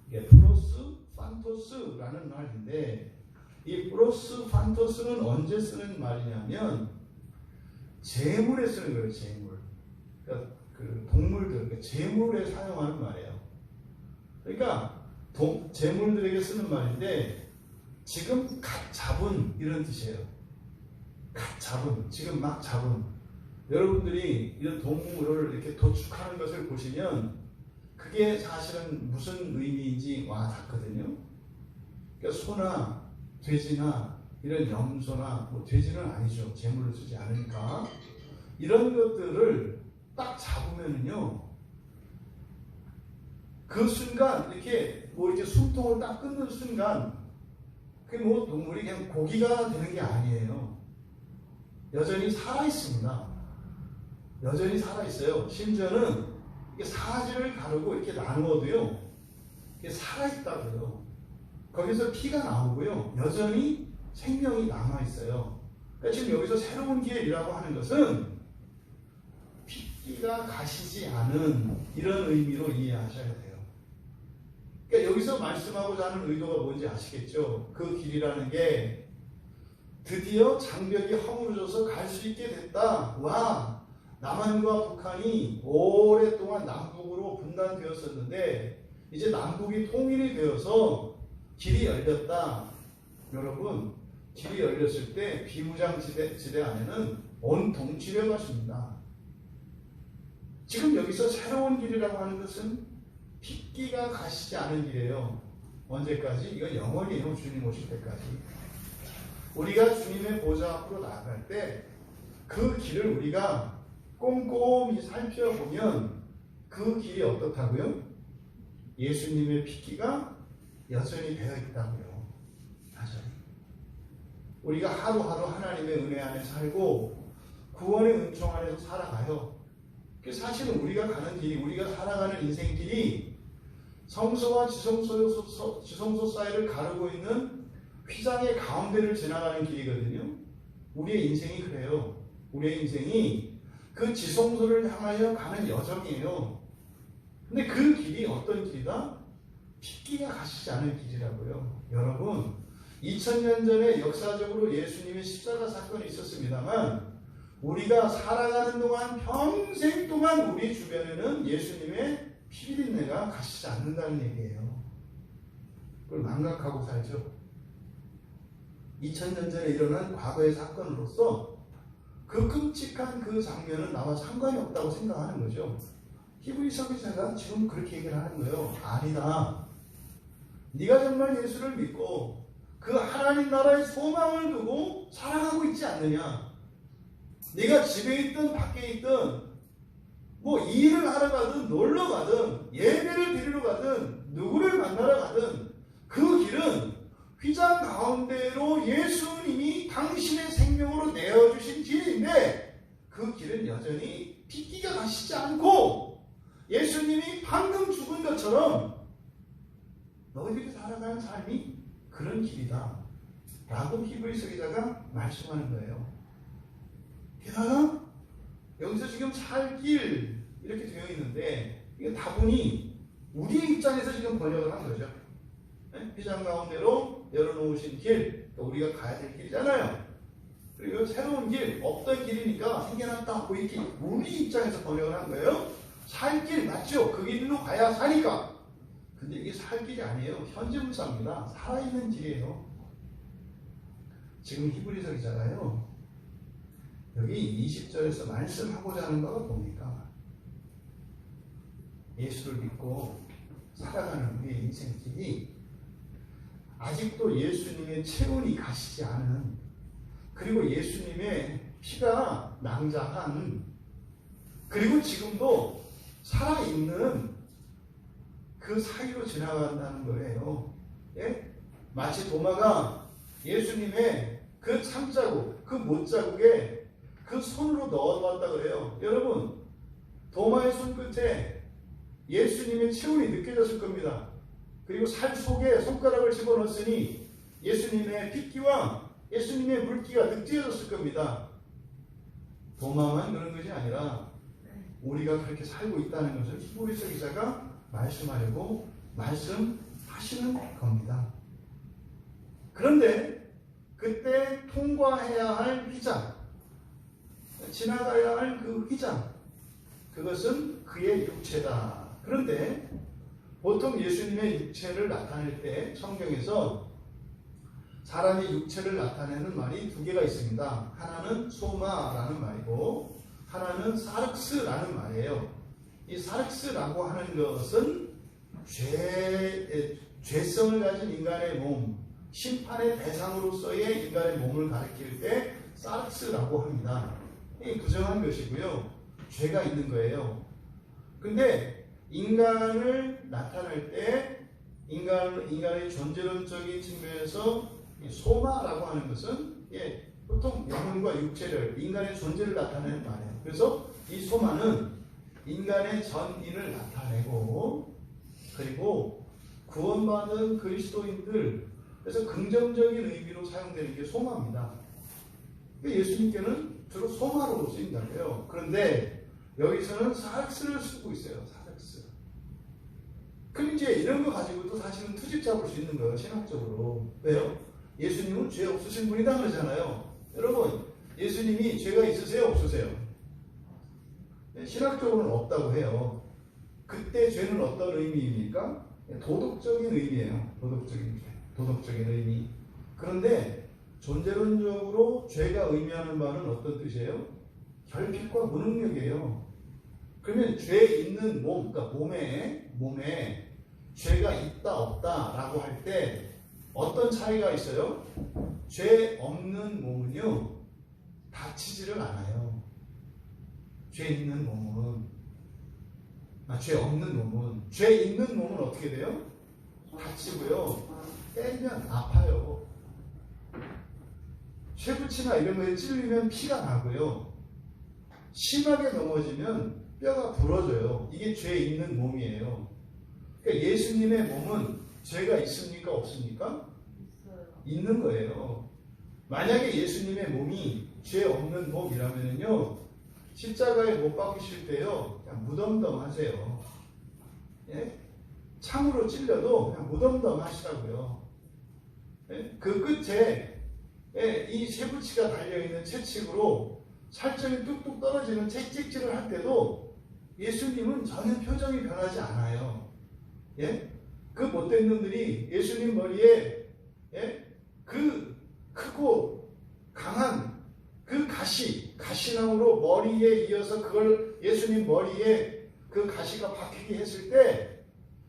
이게 프로스판토스라는 말인데, 이 프로스판토스는 언제 쓰는 말이냐면 제물에 쓰는 거예요. 제물. 그러니까 그 동물들, 그러니까 제물에 사용하는 말이에요. 그러니까 제물들에게 쓰는 말인데, 지금 갓 잡은 이런 뜻이에요. 갓 잡은, 지금 막 잡은. 여러분들이 이런 동물을 이렇게 도축하는 것을 보시면 그게 사실은 무슨 의미인지 와 닿거든요. 그러니까 소나 돼지나 이런 염소나, 뭐 돼지는 아니죠. 제물을 쓰지 않으니까. 이런 것들을 딱 잡으면은요, 그 순간 이렇게 뭐 이렇게 숨통을 딱 끊는 순간 그게 뭐 동물이 그냥 고기가 되는 게 아니에요. 여전히 살아 있습니다. 여전히 살아있어요. 심지어는 이게 사지를 가르고 이렇게 나누어도요, 이게 살아있다고요. 거기서 피가 나오고요, 여전히 생명이 남아있어요. 그러니까 지금 여기서 새로운 길이라고 하는 것은 핏기가 가시지 않은 이런 의미로 이해하셔야 돼요. 그러니까 여기서 말씀하고자 하는 의도가 뭔지 아시겠죠? 그 길이라는 게 드디어 장벽이 허물어져서 갈 수 있게 됐다. 와! 남한과 북한이 오랫동안 남북으로 분단되었었는데 이제 남북이 통일이 되어서 길이 열렸다. 여러분, 길이 열렸을 때 비무장지대 안에는 온통 지뢰가 있습니다. 지금 여기서 새로운 길이라고 하는 것은 핏기가 가시지 않은 길이에요. 언제까지? 이건 영원이에요. 주님 오실 때까지. 우리가 주님의 보좌 앞으로 나아갈 때 그 길을 우리가 꼼꼼히 살펴보면 그 길이 어떻다고요? 예수님의 핏기가 여전히 되어 있다고요. 여전히. 우리가 하루하루 하나님의 은혜 안에 살고 구원의 은총 안에서 살아가요. 사실은 우리가 가는 길이, 우리가 살아가는 인생길이 성소와 지성소 사이를 가르고 있는 휘장의 가운데를 지나가는 길이거든요. 우리의 인생이 그래요. 우리의 인생이 그 지성소를 향하여 가는 여정이에요. 근데 그 길이 어떤 길이다? 핏기가 가시지 않은 길이라고요. 여러분, 2000년 전에 역사적으로 예수님의 십자가 사건이 있었습니다만 우리가 살아가는 동안 평생 동안 우리 주변에는 예수님의 피비린내가 가시지 않는다는 얘기예요. 그걸 망각하고 살죠. 2000년 전에 일어난 과거의 사건으로서 그 끔찍한 그 장면은 나와 상관이 없다고 생각하는 거죠. 히브리서 기자가 지금 그렇게 얘기를 하는 거예요. 아니다. 네가 정말 예수를 믿고 그 하나님 나라의 소망을 두고 살아가고 있지 않느냐. 네가 집에 있든 밖에 있든 뭐 일을 하러 가든 놀러 가든 예배를 드리러 가든 누구를 만나러 가든 그 길은 휘장 가운데로 예수님이 당신의 생명으로 내어주신 길인데 그 길은 여전히 핏기가 가시지 않고 예수님이 방금 죽은 것처럼 너희들이 살아가는 삶이 그런 길이다 라고 히브리서 기자가 말씀하는 거예요. 게다가 여기서 지금 살 길 이렇게 되어 있는데 이게 다분히 우리의 입장에서 지금 번역을 한 거죠. 휘장 가운데로 열어놓으신 길, 우리가 가야 될 길이잖아요. 그리고 새로운 길, 없던 길이니까 생겨났다. 뭐 이렇게 우리 입장에서 번역을 한 거예요. 살 길 맞죠? 그 길로 가야 사니까. 근데 이게 살 길이 아니에요. 현재 분사입니다. 살아있는 길이에요. 지금 히브리서 기자가요. 여기 20절에서 말씀하고자 하는 바가 뭡니까? 예수를 믿고 살아가는 우리의 인생길이 아직도 예수님의 체온이 가시지 않은, 그리고 예수님의 피가 낭자한, 그리고 지금도 살아있는 그 사이로 지나간다는 거예요. 예? 마치 도마가 예수님의 그 참자국, 그 못자국에 그 손으로 넣어봤다 그래요. 여러분, 도마의 손끝에 예수님의 체온이 느껴졌을 겁니다. 그리고 살 속에 손가락을 집어넣었으니 예수님의 핏기와 예수님의 물기가 느껴졌을 겁니다. 도마만 그런 것이 아니라 우리가 그렇게 살고 있다는 것을 히브리서 기자가 말씀하려고 말씀하시는 겁니다. 그런데 그때 통과해야 할 휘장, 지나가야 할 그 휘장, 그것은 그의 육체다. 그런데 보통 예수님의 육체를 나타낼 때 성경에서 사람의 육체를 나타내는 말이 두 개가 있습니다. 하나는 소마라는 말이고 하나는 사륵스라는 말이에요. 이 사륵스라고 하는 것은 죄성을 가진 인간의 몸, 심판의 대상으로서의 인간의 몸을 가리킬 때 사륵스라고 합니다. 이 부정한 것이고요. 죄가 있는 거예요. 근데 인간을 나타낼 때 인간의 존재론적인 측면에서 소마라고 하는 것은 보통 영혼과 육체를, 인간의 존재를 나타내는 말이에요. 그래서 이 소마는 인간의 전인을 나타내고 그리고 구원받은 그리스도인들, 그래서 긍정적인 의미로 사용되는 게 소마입니다. 예수님께는 주로 소마로 쓰인다고요. 그런데 여기서는 사륵스를 쓰고 있어요. 사륵스. 그럼 이제 이런 거 가지고도 사실은 투집 잡을 수 있는 거예요. 신학적으로. 왜요? 예수님은 죄 없으신 분이다 그러잖아요. 여러분, 예수님이 죄가 있으세요? 없으세요? 신학적으로는 없다고 해요. 그때 죄는 어떤 의미입니까? 도덕적인 의미예요. 도덕적인 죄. 도덕적인 의미. 그런데 존재론적으로 죄가 의미하는 바는 어떤 뜻이에요? 결핍과 무능력이에요. 그러면 죄 있는 몸, 그러니까 몸에 죄가 있다 없다 라고 할 때 어떤 차이가 있어요? 죄 없는 몸은요 다치지를 않아요. 죄 있는 몸은, 죄 없는 몸은, 죄 있는 몸은 어떻게 돼요? 다치고요, 때리면 아파요. 쇠붙이나 이런 거에 찔리면 피가 나고요, 심하게 넘어지면 뼈가 부러져요. 이게 죄 있는 몸이에요. 그러니까 예수님의 몸은 죄가 있습니까? 없습니까? 있는 거예요. 만약에 예수님의 몸이 죄 없는 몸이라면요, 십자가에 못 박히실 때요, 그냥 무덤덤하세요. 예? 창으로 찔려도 그냥 무덤덤하시라고요. 그 끝에 이 쇠붙이가 달려있는 채찍으로 살점이 뚝뚝 떨어지는 채찍질을 할 때도 예수님은 전혀 표정이 변하지 않아요. 그 못된 놈들이 예수님 머리에 그 크고 강한 그 가시나무로 머리에 이어서 그걸 예수님 머리에 그 가시가 박히게 했을 때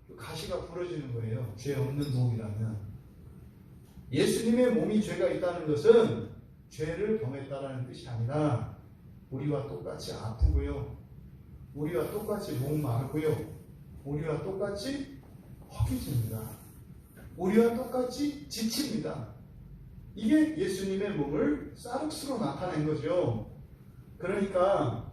그 가시가 부러지는 거예요. 죄 없는 몸이라면. 예수님의 몸이 죄가 있다는 것은 죄를 범했다는 뜻이 아니라 우리와 똑같이 아프고요. 우리와 똑같이 목마르고요. 우리와 똑같이 허기집니다. 우리와 똑같이 지칩니다. 이게 예수님의 몸을 사룩스로 나타낸 거죠. 그러니까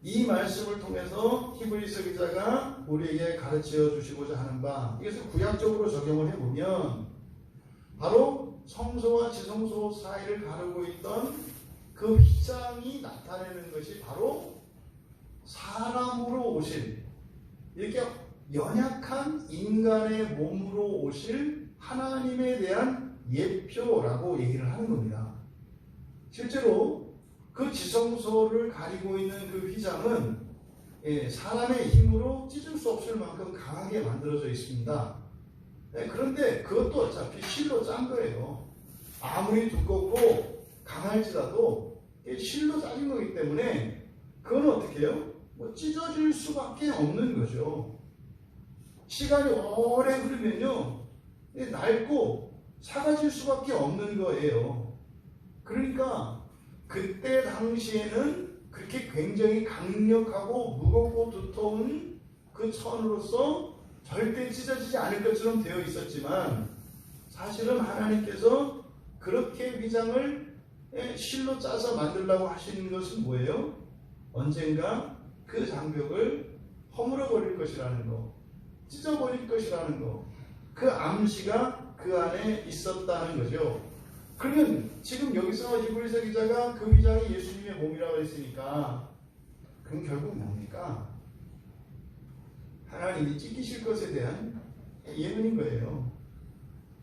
이 말씀을 통해서 히브리서 기자가 우리에게 가르쳐 주시고자 하는 바, 이것을 구약적으로 적용을 해보면 바로 성소와 지성소 사이를 가르고 있던 그 휘장이 나타내는 것이 바로 사람으로 오실, 이렇게 연약한 인간의 몸으로 오실 하나님에 대한 예표라고 얘기를 하는 겁니다. 실제로 그 지성소를 가리고 있는 그 휘장은 사람의 힘으로 찢을 수 없을 만큼 강하게 만들어져 있습니다. 그런데 그것도 어차피 실로 짠 거예요. 아무리 두껍고 강할지라도 실로 짜진 거기 때문에 그건 어떻게 해요? 찢어질 수밖에 없는 거죠. 시간이 오래 흐르면요, 낡고 사라질 수밖에 없는 거예요. 그러니까 그때 당시에는 그렇게 굉장히 강력하고 무겁고 두터운 그 천으로서 절대 찢어지지 않을 것처럼 되어 있었지만, 사실은 하나님께서 그렇게 휘장을 실로 짜서 만들려고 하시는 것은 뭐예요? 언젠가 그 장벽을 허물어버릴 것이라는 거, 찢어버릴 것이라는 거, 그 암시가 그 안에 있었다는 거죠. 그러면 지금 여기서 히브리서 기자가 그 휘장이 예수님의 몸이라고 했으니까 그럼 결국 뭡니까? 하나님이 찢기실 것에 대한 예언인 거예요.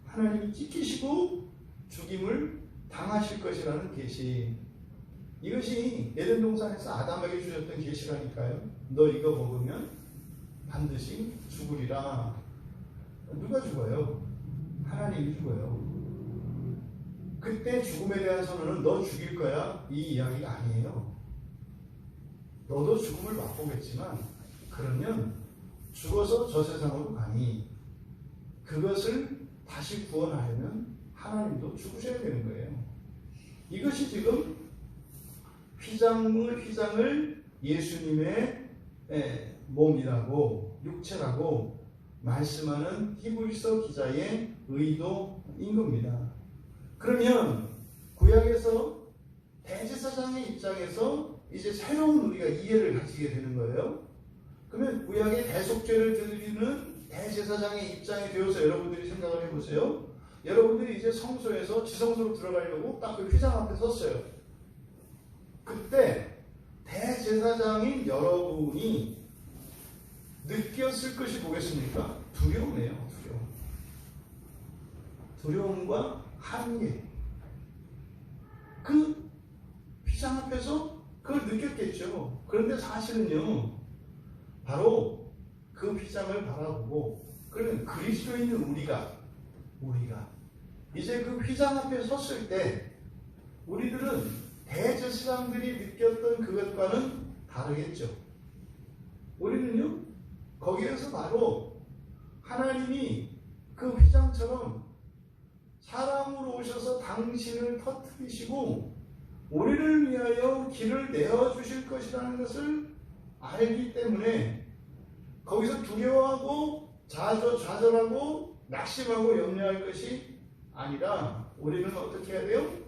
하나님이 찢기시고 죽임을 당하실 것이라는 계시. 이것이 에덴 동산에서 아담에게 주셨던 계시라니까요. 너 이거 먹으면 반드시 죽으리라. 누가 죽어요? 하나님이 죽어요. 그때 죽음에 대한 선언은 너 죽일 거야, 이 이야기가 아니에요. 너도 죽음을 맛보겠지만 그러면 죽어서 저 세상으로 가니 그것을 다시 구원하려면 하나님도 죽으셔야 되는 거예요. 이것이 지금 휘장을 예수님의 몸이라고, 육체라고 말씀하는 히브리서 기자의 의도인 겁니다. 그러면 구약에서 대제사장의 입장에서 이제 새로운 우리가 이해를 가지게 되는 거예요. 그러면 구약의 대속죄를 드리는 대제사장의 입장이 되어서 여러분들이 생각을 해보세요. 여러분들이 이제 성소에서 지성소로 들어가려고 딱 그 휘장 앞에 섰어요. 그때 대제사장인 여러분이 느꼈을 것이 뭐겠습니까? 두려움이에요. 두려움과 한계. 그 휘장 앞에서 그걸 느꼈겠죠. 그런데 사실은요, 바로 그 휘장을 바라보고, 그러면 그리스도에 있는 우리가 이제 그 휘장 앞에 섰을 때 우리들은 대제사장들이 느꼈던 그것과는 다르겠죠. 우리는요, 거기에서 바로 하나님이 그 휘장처럼 사람으로 오셔서 당신을 터뜨리시고 우리를 위하여 길을 내어주실 것이라는 것을 알기 때문에 거기서 두려워하고 좌절하고 낙심하고 염려할 것이 아니라 우리는 어떻게 해야 돼요?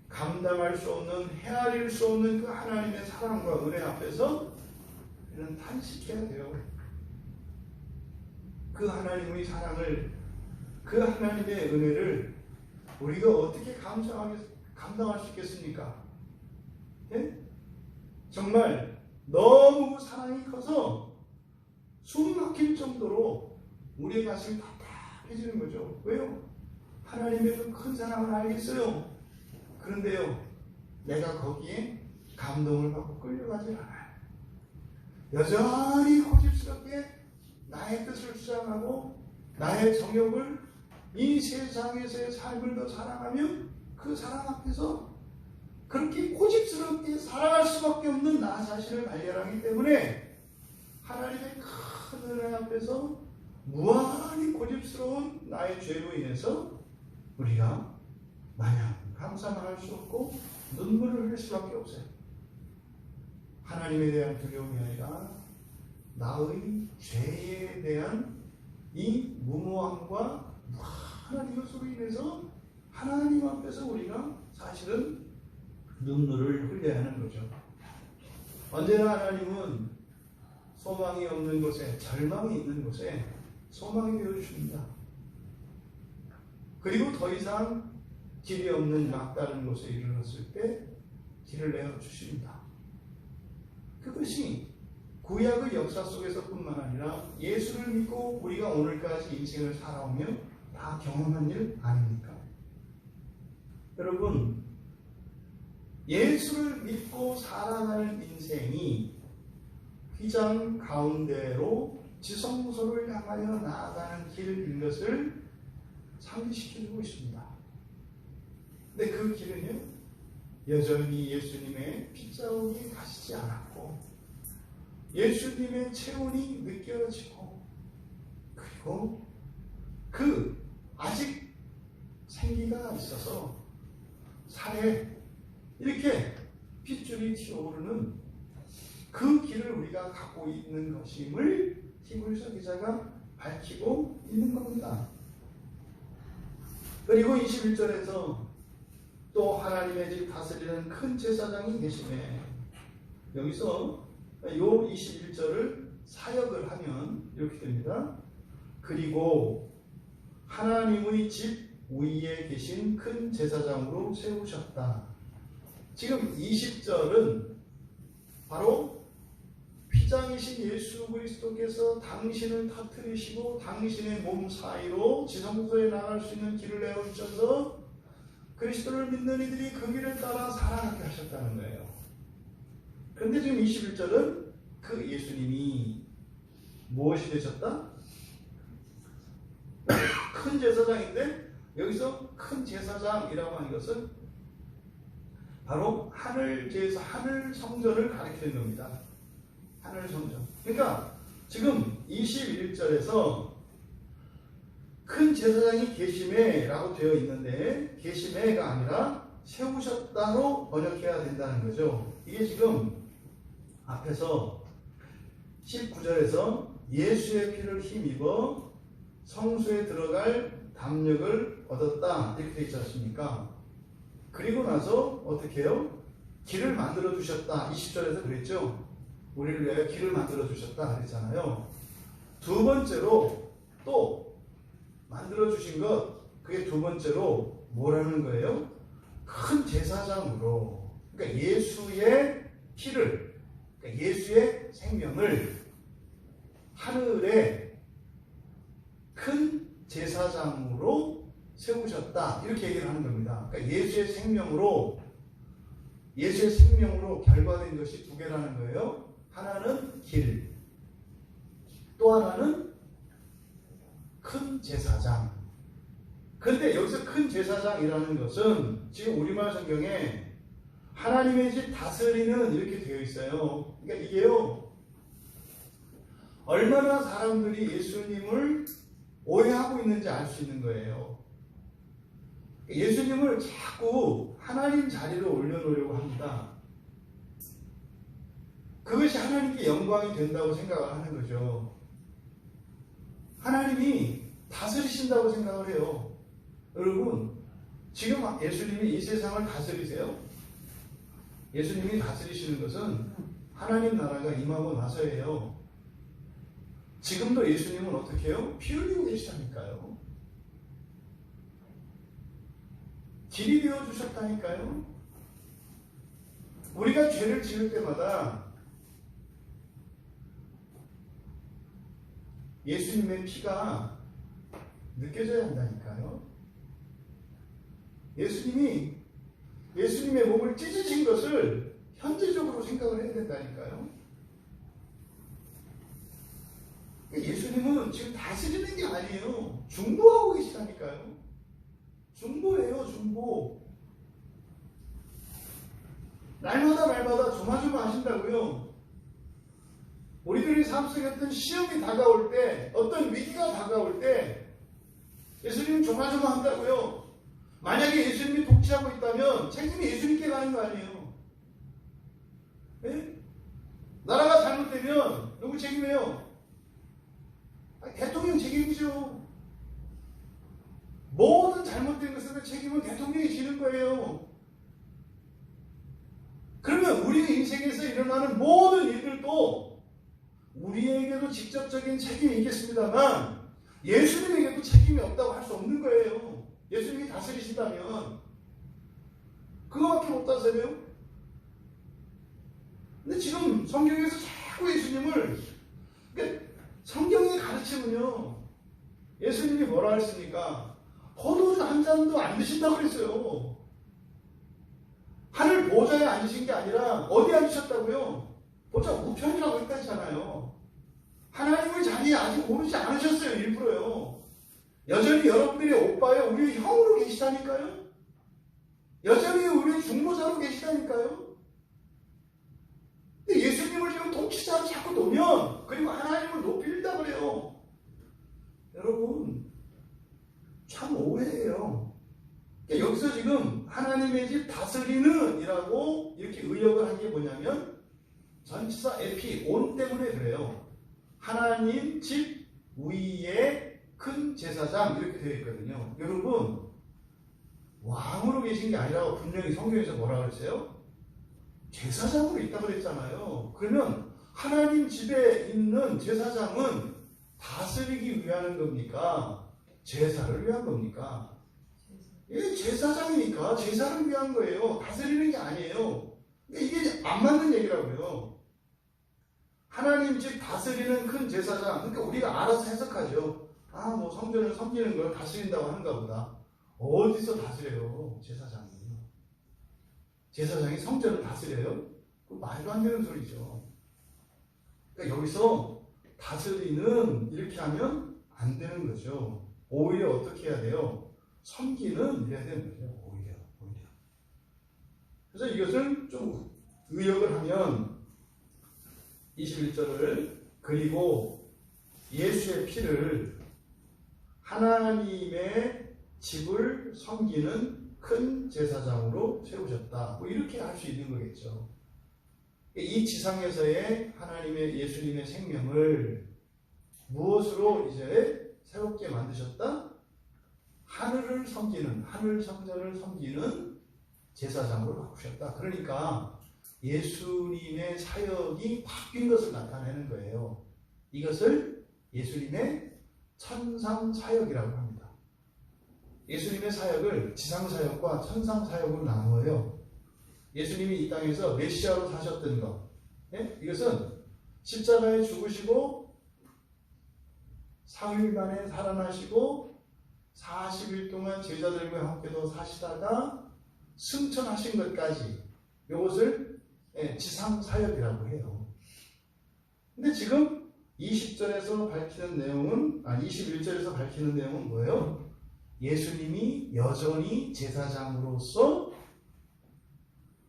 감당할 수 없는, 헤아릴 수 없는 그 하나님의 사랑과 은혜 앞에서 우리는 탄식해야 돼요. 그 하나님의 사랑을, 그 하나님의 은혜를 우리가 어떻게 감당할 수 있겠습니까? 정말 너무 사랑이 커서 숨 막힐 정도로 우리의 가슴이 답답해지는 거죠. 왜요? 하나님의 그 큰 사랑을 알겠어요. 그런데요, 내가 거기에 감동을 받고 끌려가지 않아요. 여전히 고집스럽게 나의 뜻을 주장하고 나의 정욕을 이 세상에서의 삶을 더 사랑하며 그 사랑 앞에서 그렇게 고집스럽게 살아갈 수밖에 없는 나 자신을 발견하기 때문에 하나님의 큰 은혜 앞에서 무한히 고집스러운 나의 죄로 인해서 우리가 마냥 감사만 할 수 없고 눈물을 흘릴 수밖에 없어요. 하나님에 대한 두려움이 아니라 나의 죄에 대한 이 무모함과 무한한 이것으로 인해서 하나님 앞에서 우리가 사실은 눈물을 흘려야 하는 거죠. 언제나 하나님은 소망이 없는 곳에, 절망이 있는 곳에 소망이 되어주십니다. 그리고 더 이상 길이 없는 막다른 곳에 이르렀을 때 길을 내어주십니다. 그것이 구약의 역사 속에서뿐만 아니라 예수를 믿고 우리가 오늘까지 인생을 살아오며 다 경험한 일 아닙니까? 여러분, 예수를 믿고 살아가는 인생이 휘장 가운데로 지성소를 향하여 나아가는 길인 것을 상기시켜주고 있습니다. 근데 그 길은요, 여전히 예수님의 핏자국이 가시지 않았고 예수님의 체온이 느껴지고 그리고 그 아직 생기가 있어서 살에 이렇게 핏줄이 튀어오르는 그 길을 우리가 갖고 있는 것임을 히브리서 기자가 밝히고 있는 겁니다. 그리고 21절에서 또 하나님의 집 다스리는 큰 제사장이 계시네. 여기서 요 21절을 사역을 하면 이렇게 됩니다. 그리고 하나님의 집 위에 계신 큰 제사장으로 세우셨다. 지금 20절은 바로 휘장이신 예수 그리스도께서 당신을 터뜨리시고 당신의 몸 사이로 지성소에 나갈 수 있는 길을 내어주셔서 그리스도를 믿는 이들이 그 길을 따라 살아가게 하셨다는 거예요. 그런데 지금 21절은 그 예수님이 무엇이 되셨다? 큰 제사장인데 여기서 큰 제사장이라고 하는 것은 바로 하늘 제사, 하늘 성전을 가리키는 겁니다. 하늘 성전. 그러니까 지금 21절에서 큰 제사장이 계시매라고 되어 있는데 계시매가 아니라 세우셨다로 번역해야 된다는 거죠. 이게 지금 앞에서 19절에서 예수의 피를 힘입어 성소에 들어갈 담력을 얻었다 이렇게 되어 있지 않습니까? 그리고 나서 어떻게 해요? 길을 만들어 주셨다. 20절에서 그랬죠. 우리를 위하여 길을 만들어 주셨다 그랬잖아요. 두 번째로 또 만들어 주신 것, 그게 두 번째로 뭐라는 거예요? 큰 제사장으로, 그러니까 예수의 피를, 그러니까 예수의 생명을 하늘에 큰 제사장으로 세우셨다 이렇게 얘기를 하는 겁니다. 그러니까 예수의 생명으로 결과된 것이 두 개라는 거예요. 하나는 길, 또 하나는 큰 제사장. 그런데 여기서 큰 제사장이라는 것은 지금 우리말 성경에 하나님의 집 다스리는 이렇게 되어 있어요. 그러니까 이게요, 얼마나 사람들이 예수님을 오해하고 있는지 알 수 있는 거예요. 예수님을 자꾸 하나님 자리로 올려놓으려고 합니다. 그것이 하나님께 영광이 된다고 생각을 하는 거죠. 하나님이 다스리신다고 생각을 해요. 여러분, 지금 예수님이 이 세상을 다스리세요? 예수님이 다스리시는 것은 하나님 나라가 임하고 나서예요. 지금도 예수님은 어떻게 해요? 피 흘리고 계시다니까요. 길이 되어주셨다니까요. 우리가 죄를 지을 때마다 예수님의 피가 느껴져야 한다니까요. 예수님의 몸을 찢으신 것을 현재적으로 생각을 해야 된다니까요. 예수님은 지금 다스리는 게 아니에요. 중보하고 계시다니까요. 중보예요, 중보. 날마다 조마조마 하신다고요. 우리들의 삶 속에 어떤 시험이 다가올 때, 어떤 위기가 다가올 때 예수님은 조마조마 한다고요. 만약에 예수님이 독치하고 있다면 책임이 예수님께 가는 거 아니에요. 네? 나라가 잘못되면 누구 책임이에요? 대통령 책임이죠. 모든 잘못된 것에 책임은 대통령이 지는 거예요. 그러면 우리 인생에서 일어나는 모든 일들도 우리에게도 직접적인 책임이 있겠습니다만 예수님에게도 책임이 없다고 할 수 없는 거예요. 예수님이 다스리신다면 그거밖에 못 다스려요. 근데 지금 성경에서 자꾸 예수님을, 그러니까 성경의 가르침은요, 예수님이 뭐라 했습니까? 포도주 한 잔도 안 드신다고 그랬어요. 하늘 보좌에 앉으신 게 아니라 어디에 앉으셨다고요? 보좌 우편이라고 했다잖아요. 하나님의 자리에 아직 오르지 않으셨어요. 일부러요. 여전히 여러분들이 오빠요, 우리 형으로 계시다니까요. 여전히 우리 중보자로 계시다니까요. 근데 예수님을 지금 통치자로 자꾸 놓으면, 그리고 하나님을 높이려고 그래요. 여러분, 참 오해예요. 그러니까 여기서 지금 하나님의 집 다스리는 이라고 이렇게 의역을 한 게 뭐냐면 전치사 에피, 온 때문에 그래요. 하나님 집 위에 큰 제사장 이렇게 되어 있거든요. 여러분, 왕으로 계신 게 아니라 분명히 성경에서 뭐라 그랬어요? 제사장으로 있다고 그랬잖아요. 그러면 하나님 집에 있는 제사장은 다스리기 위한 겁니까? 제사를 위한 겁니까? 예, 제사장이니까 제사를 위한 거예요. 다스리는 게 아니에요. 이게 안 맞는 얘기라고요. 하나님 집 다스리는 큰 제사장. 그러니까 우리가 알아서 해석하죠. 뭐 성전을 섬기는 걸 다스린다고 하는가 보다. 어디서 다스려요, 제사장이? 제사장이 성전을 다스려요? 그 말도 안 되는 소리죠. 그러니까 여기서 다스리는 이렇게 하면 안 되는 거죠. 오히려 어떻게 해야 돼요? 섬기는 이래야 되는 거죠. 오히려. 그래서 이것을 좀 의역을 하면 21절을, 그리고 예수의 피를 하나님의 집을 섬기는 큰 제사장으로 세우셨다. 뭐 이렇게 할 수 있는 거겠죠. 이 지상에서의 하나님의 예수님의 생명을 무엇으로 이제 새롭게 만드셨다? 하늘을 섬기는, 하늘 성전을 섬기는 제사장으로 바꾸셨다. 그러니까 예수님의 사역이 바뀐 것을 나타내는 거예요. 이것을 예수님의 천상 사역이라고 합니다. 예수님의 사역을 지상 사역과 천상 사역으로 나누어요. 예수님이 이 땅에서 메시아로 사셨던 것, 이것은 십자가에 죽으시고 3일 만에 살아나시고 40일 동안 제자들과 함께도 사시다가 승천하신 것까지, 이것을 지상 사역이라고 해요. 근데 지금 20절에서 밝히는 내용은, 21절에서 밝히는 내용은 뭐예요? 예수님이 여전히 제사장으로서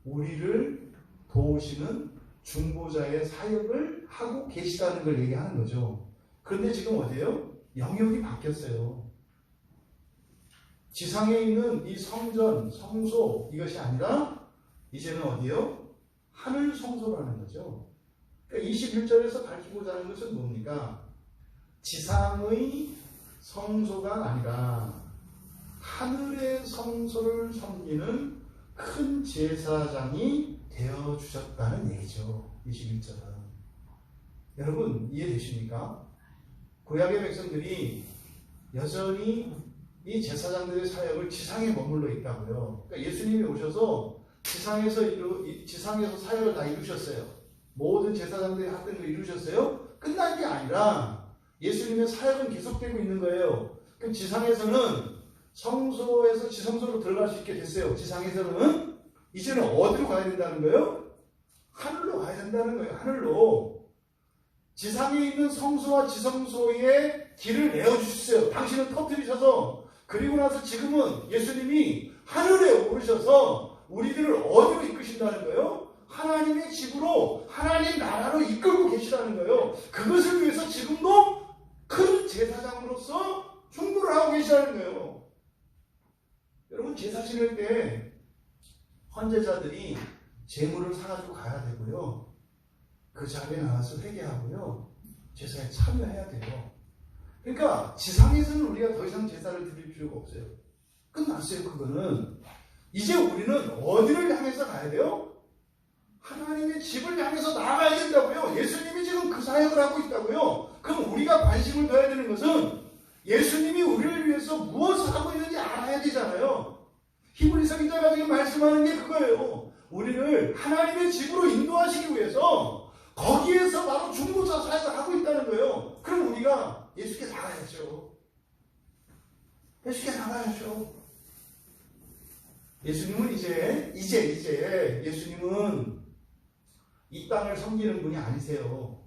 우리를 도우시는 중보자의 사역을 하고 계시다는 걸 얘기하는 거죠. 그런데 지금 어디예요? 영역이 바뀌었어요. 지상에 있는 이 성전, 성소, 이것이 아니라 이제는 어디요? 하늘 성소라는 거죠. 그러니까 21절에서 밝히고자 하는 것은 뭡니까? 지상의 성소가 아니라 하늘의 성소를 섬기는 큰 제사장이 되어주셨다는 얘기죠. 21절은. 여러분, 이해되십니까? 구약의 백성들이 여전히 이 제사장들의 사역을 지상에 머물러 있다고요. 그러니까 예수님이 오셔서 지상에서 사역을 다 이루셨어요. 모든 제사장들이 했던 걸 이루셨어요. 끝난 게 아니라 예수님의 사역은 계속되고 있는 거예요. 그럼 지상에서는 성소에서 지성소로 들어갈 수 있게 됐어요. 지상에서는. 이제는 어디로 가야 된다는 거예요? 하늘로 가야 된다는 거예요. 하늘로. 지상에 있는 성소와 지성소에 길을 내어주셨어요. 당신은 터뜨리셔서. 그리고 나서 지금은 예수님이 하늘에 오르셔서 우리들을 어디로 이끄신다는 거예요? 하나님의 집으로, 하나님 나라로 이끌고 계시다는 거예요. 그것을 위해서 지금도 큰 제사장으로서 충고를 하고 계시다는 거예요. 여러분, 제사 지낼 때 헌제자들이 제물을 사가지고 가야 되고요. 그 자리에 나와서 회개하고요. 제사에 참여해야 돼요. 그러니까 지상에서는 우리가 더 이상 제사를 드릴 필요가 없어요. 끝났어요. 그거는. 이제 우리는 어디를 향해서 가야 돼요? 하나님의 집을 향해서 나아가야 된다고요. 예수님이 지금 그 사역을 하고 있다고요. 그럼 우리가 관심을 둬야 되는 것은 예수님이 우리를 위해서 무엇을 하고 있는지 알아야 되잖아요. 히브리서 기자가 지금 말씀하는 게 그거예요. 우리를 하나님의 집으로 인도하시기 위해서 거기에서 바로 중보자 사역을 하고 있다는 거예요. 그럼 우리가 예수께 나가야죠. 예수께 나가야죠. 예수님은 이제 예수님은 이 땅을 섬기는 분이 아니세요.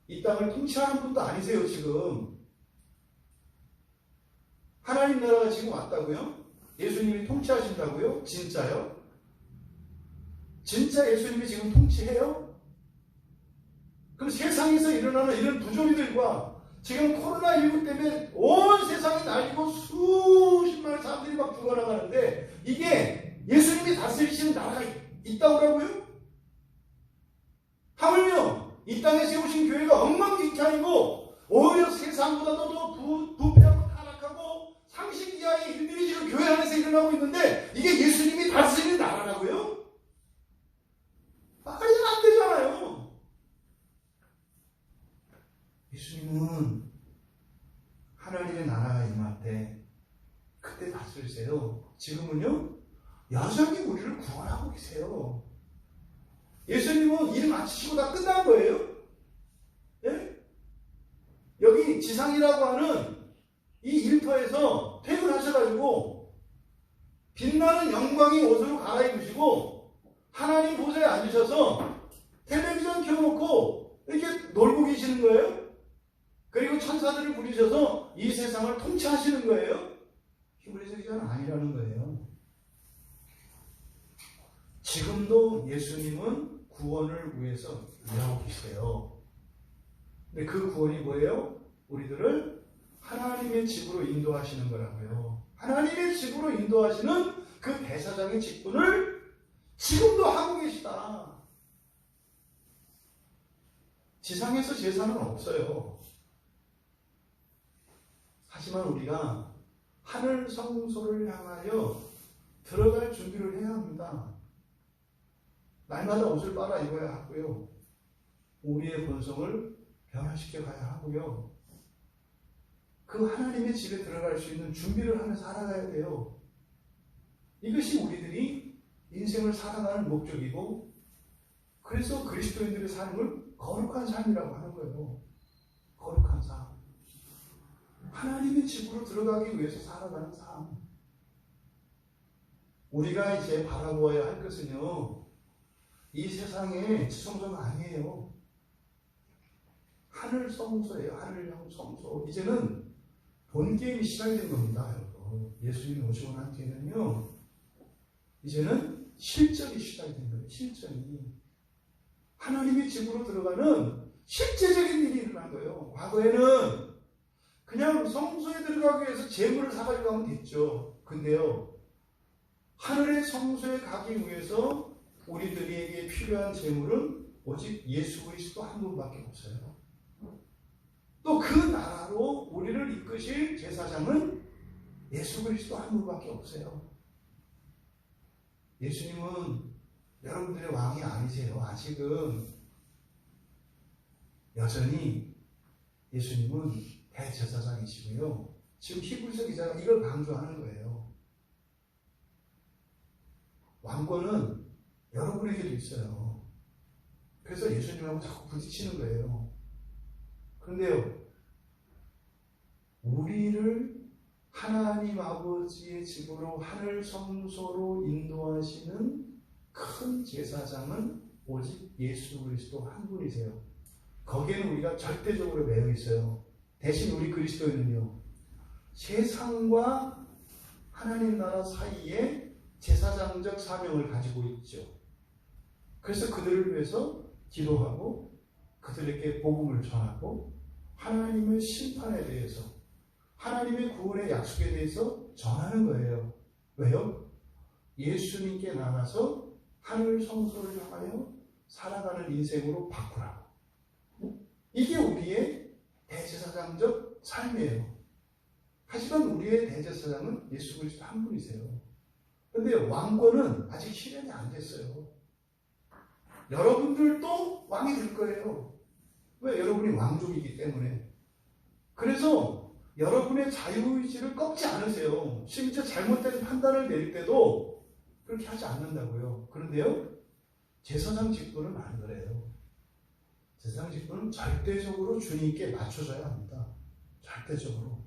이 땅을 통치하는 분도 아니세요. 지금 하나님 나라가 지금 왔다고요? 예수님이 통치하신다고요? 진짜요? 진짜 예수님이 지금 통치해요? 그럼 세상에서 일어나는 이런 부조리들과 지금 코로나19 때문에 온 세상이 날리고 수십만의 사람들이 막 죽어나가는데 이게 예수님이 다스리시는 나라가 있다고 하고요? 하물며 이 땅에 세우신 교회가 엉망진창이고 오히려 세상보다도 더 부패하고 타락하고 상식 이하의 일들이 지금 교회 안에서 일어나고 있는데 이게 예수님이 다스리는 나라라고요? 말이 안 되잖아요. 예수님은 하나님의 나라가 임할 때 그때 다스리세요. 지금은요 여전히 우리를 구원하고 계세요. 예수님은 일 마치시고 다 끝난 거예요. 예? 여기 지상이라고 하는 이 일터에서 퇴근하셔가지고 빛나는 영광의 옷으로 갈아입으시고 하나님 보좌에 앉으셔서 텔레비전 켜놓고 이렇게 놀고 계시는 거예요. 그리고 천사들을 부리셔서 이 세상을 통치하시는 거예요. 히브리서 기자는 아니라는 거예요. 지금도 예수님은 구원을 위해서 일하고 계세요. 근데 그 구원이 뭐예요? 우리들을 하나님의 집으로 인도하시는 거라고요. 하나님의 집으로 인도하시는 그 대사장의 직분을 지금도 하고 계시다. 지상에서 제사는 없어요. 하지만 우리가 하늘 성소를 향하여 들어갈 준비를 해야 합니다. 날마다 옷을 빨아 입어야 하고요. 우리의 본성을 변화시켜 가야 하고요. 그 하나님의 집에 들어갈 수 있는 준비를 하면서 살아가야 돼요. 이것이 우리들이 인생을 살아가는 목적이고 그래서 그리스도인들의 삶을 거룩한 삶이라고 하는 거예요. 거룩한 삶. 하나님의 집으로 들어가기 위해서 살아가는 삶. 우리가 이제 바라보아야 할 것은요. 이 세상의 지성소가 아니에요. 하늘 성소예요. 하늘 성소. 이제는 본 게임이 시작된 겁니다. 여러분. 예수님이 오시고 난 뒤에는요. 이제는 실전이 시작이 된 거예요. 실전이. 하나님의 집으로 들어가는 실제적인 일이 일어난 거예요. 과거에는 그냥 성소에 들어가기 위해서 재물을 사가지고 가면 됐죠. 근데요. 하늘의 성소에 가기 위해서 우리들에게 필요한 재물은 오직 예수 그리스도 한 분밖에 없어요. 또 그 나라로 우리를 이끄실 제사장은 예수 그리스도 한 분밖에 없어요. 예수님은 여러분들의 왕이 아니세요. 아직은 여전히 예수님은 대제사장이시고요. 지금 히브리서 기자가 이걸 강조하는 거예요. 왕권은 여러분에게도 있어요. 그래서 예수님하고 자꾸 부딪히는 거예요. 그런데요, 우리를 하나님 아버지의 집으로 하늘 성소로 인도하시는 큰 제사장은 오직 예수 그리스도 한 분이세요. 거기에는 우리가 절대적으로 매여 있어요. 대신 우리 그리스도인은요, 세상과 하나님 나라 사이에 제사장적 사명을 가지고 있죠. 그래서 그들을 위해서 기도하고 그들에게 복음을 전하고 하나님의 심판에 대해서, 하나님의 구원의 약속에 대해서 전하는 거예요. 왜요? 예수님께 나가서 하늘 성소를 향하여 살아가는 인생으로 바꾸라고. 이게 우리의 대제사장적 삶이에요. 하지만 우리의 대제사장은 예수 그리스도 한 분이세요. 그런데 왕권은 아직 실현이 안 됐어요. 여러분들도 왕이 될 거예요. 왜? 여러분이 왕족이기 때문에. 그래서 여러분의 자유의지를 꺾지 않으세요. 심지어 잘못된 판단을 내릴 때도 그렇게 하지 않는다고요. 그런데요, 제사장 직분은 안 그래요. 제사장 직분은 절대적으로 주님께 맞춰져야 합니다. 절대적으로.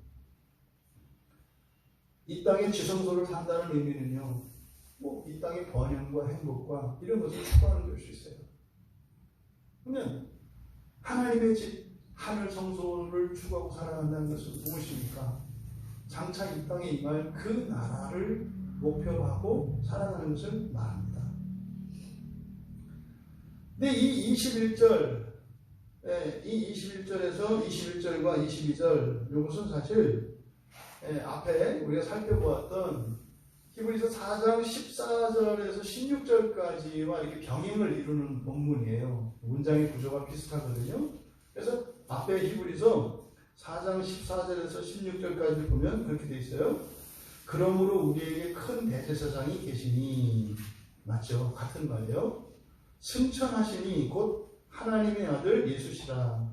이 땅에 지성소를 산다는 의미는요, 이 땅의 번영과 행복과 이런 것을 추구하는 걸 수 있어요. 그러면 하나님의 집, 하늘 성소를 추구하고 살아간다는 것은 무엇입니까? 장차 이 땅에 임할 그 나라를 목표로 하고 살아가는 것을 말합니다. 근데 이 21절, 이 21절에서 21절과 22절, 이것은 사실 앞에 우리가 살펴보았던 히브리서 4장 14절에서 16절까지와 이렇게 병행을 이루는 본문이에요. 문장의 구조가 비슷하거든요. 그래서 앞에 히브리서 4장 14절에서 16절까지 보면 그렇게 돼 있어요. 그러므로 우리에게 큰 대제사장이 계시니, 맞죠? 같은 말이에요. 승천하시니 곧 하나님의 아들 예수시라.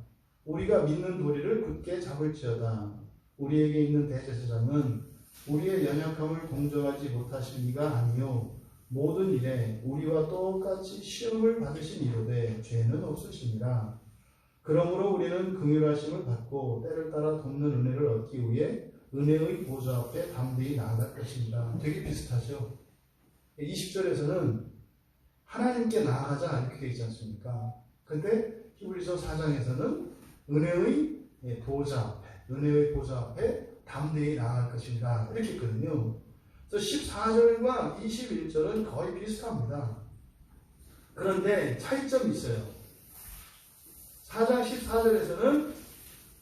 우리가 믿는 도리를 굳게 잡을지어다. 우리에게 있는 대제사장은 우리의 연약함을 동정하지 못하신 이가 아니요 모든 일에 우리와 똑같이 시험을 받으신 이로되 죄는 없으시니라. 그러므로 우리는 긍휼하심을 받고 때를 따라 돕는 은혜를 얻기 위해 은혜의 보좌 앞에 담대히 나아갈 것입니다. 되게 비슷하죠. 20절에서는 하나님께 나아가자 이렇게 되어 있지 않습니까? 근데 히브리서 4장에서는 은혜의 보좌 앞에 담대히 나아갈 것입니다. 이렇게 있거든요. 그래서 14절과 21절은 거의 비슷합니다. 그런데 차이점이 있어요. 4장 14절에서는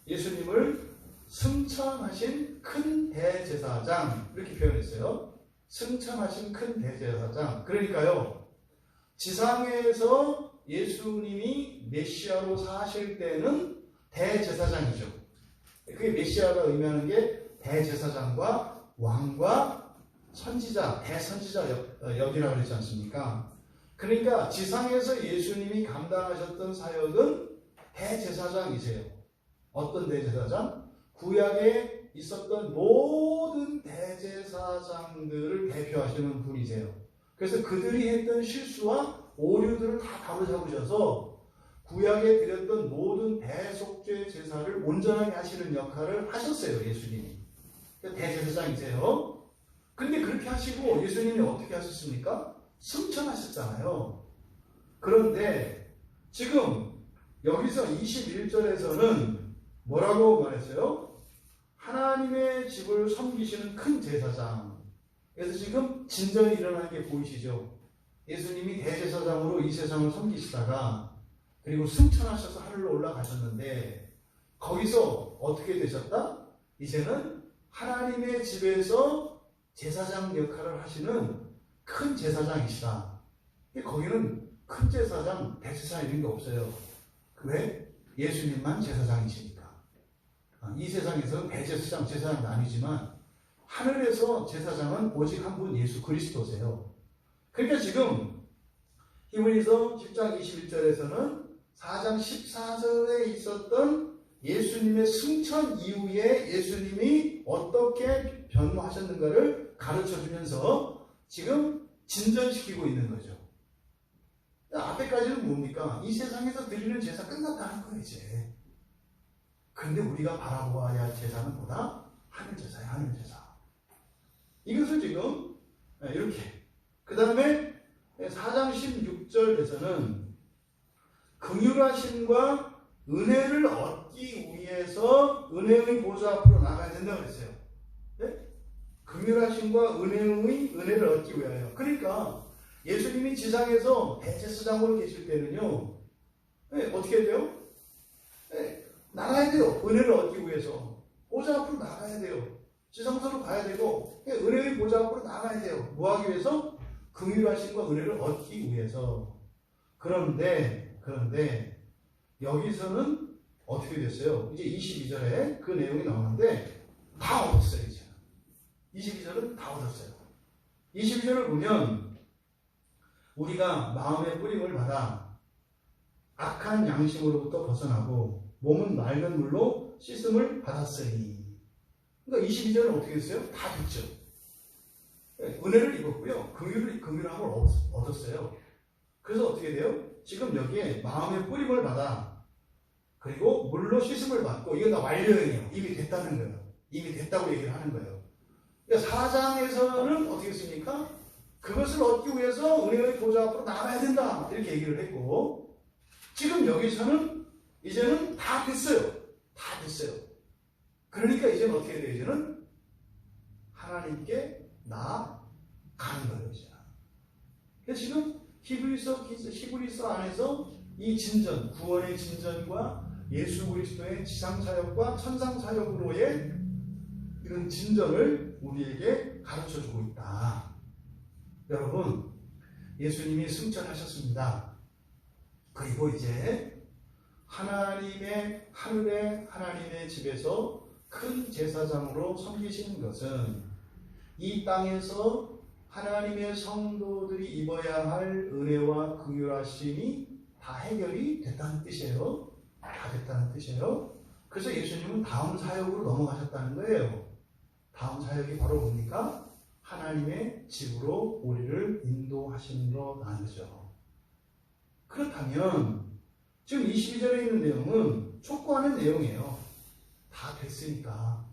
예수님을 승천하신 큰 대제사장 이렇게 표현했어요. 승천하신 큰 대제사장. 그러니까요, 지상에서 예수님이 메시아로 사실 때는 대제사장이죠. 그게 메시아가 의미하는 게 대제사장과 왕과 선지자, 대선지자 역이라고 그러지 않습니까? 그러니까 지상에서 예수님이 감당하셨던 사역은 대제사장이세요. 어떤 대제사장? 구약에 있었던 모든 대제사장들을 대표하시는 분이세요. 그래서 그들이 했던 실수와 오류들을 다 바로잡으셔서 구약에 드렸던 모든 대속죄 제사를 온전하게 하시는 역할을 하셨어요, 예수님이. 대제사장이세요. 근데 그렇게 하시고 예수님이 어떻게 하셨습니까? 승천하셨잖아요. 그런데 지금 여기서 21절에서는 뭐라고 말했어요? 하나님의 집을 섬기시는 큰 제사장. 그래서 지금 진전이 일어나는 게 보이시죠? 예수님이 대제사장으로 이 세상을 섬기시다가 그리고 승천하셔서 하늘로 올라가셨는데 거기서 어떻게 되셨다? 이제는 하나님의 집에서 제사장 역할을 하시는 큰 제사장이시다. 거기는 큰 제사장, 대제사장 이런 게 없어요. 왜? 예수님만 제사장이시니까. 이 세상에서는 대제사장, 제사장도 아니지만 하늘에서 제사장은 오직 한 분 예수 그리스도세요. 그러니까 지금 히브리서 10장 21절에서는 4장 14절에 있었던 예수님의 승천 이후에 예수님이 어떻게 변화하셨는가를 가르쳐주면서 지금 진전시키고 있는 거죠. 앞에까지는 뭡니까? 이 세상에서 드리는 제사 끝났다는 거예요, 이제. 근데 우리가 바라보아야 할 제사는 뭐다? 하늘 제사야, 하늘 제사. 이것을 지금 이렇게. 그 다음에 4장 16절에서는 긍휼하심과 은혜를 얻기 위해서 은혜의 보좌 앞으로 나가야 된다고 그랬어요. 네? 긍휼하심과 은혜를 얻기 위하여. 그러니까 예수님이 지상에서 대제사장으로 계실 때는요, 네, 어떻게 돼요? 네, 나가야 돼요. 은혜를 얻기 위해서. 보좌 앞으로 나가야 돼요. 지성소로 가야 되고, 은혜의 보좌 앞으로 나가야 돼요. 뭐 하기 위해서? 긍휼하심과 은혜를 얻기 위해서. 그런데 여기서는 어떻게 됐어요? 이제 22절에 그 내용이 나오는데 다 얻었어요. 이제 22절은 다 얻었어요. 22절을 보면 우리가 마음의 뿌림을 받아 악한 양심으로부터 벗어나고 몸은 맑은 물로 씻음을 받았으니. 그러니까 22절은 어떻게 됐어요? 다 됐죠. 은혜를 입었고요. 긍휼함을 얻었어요. 그래서 어떻게 돼요? 지금 여기에 마음의 뿌림을 받아 그리고 물로 씻음을 받고, 이건 다 완료예요. 이미 됐다는 거예요. 이미 됐다고 얘기를 하는 거예요. 그러니까 4장에서는 어떻게 했습니까? 그것을 얻기 위해서 은혜의 보좌 앞으로 나가야 된다, 이렇게 얘기를 했고, 지금 여기서는 이제는 다 됐어요. 다 됐어요. 그러니까 이제는 어떻게 돼요? 이제는 하나님께 나아가는 거예요. 이제. 그래서 지금 히브리서 안에서 이 진전, 구원의 진전과 예수 그리스도의 지상사역과 천상사역으로의 이런 진전을 우리에게 가르쳐주고 있다. 여러분, 예수님이 승천하셨습니다. 그리고 이제 하나님의 하늘의 하나님의 집에서 큰 제사장으로 섬기시는 것은 이 땅에서 하나님의 성도들이 입어야 할 은혜와 긍휼하심이 다 해결이 됐다는 뜻이에요. 다 됐다는 뜻이에요. 그래서 예수님은 다음 사역으로 넘어가셨다는 거예요. 다음 사역이 바로 뭡니까? 하나님의 집으로 우리를 인도하시는 거라는 거죠. 그렇다면 지금 22절에 있는 내용은 촉구하는 내용이에요. 다 됐으니까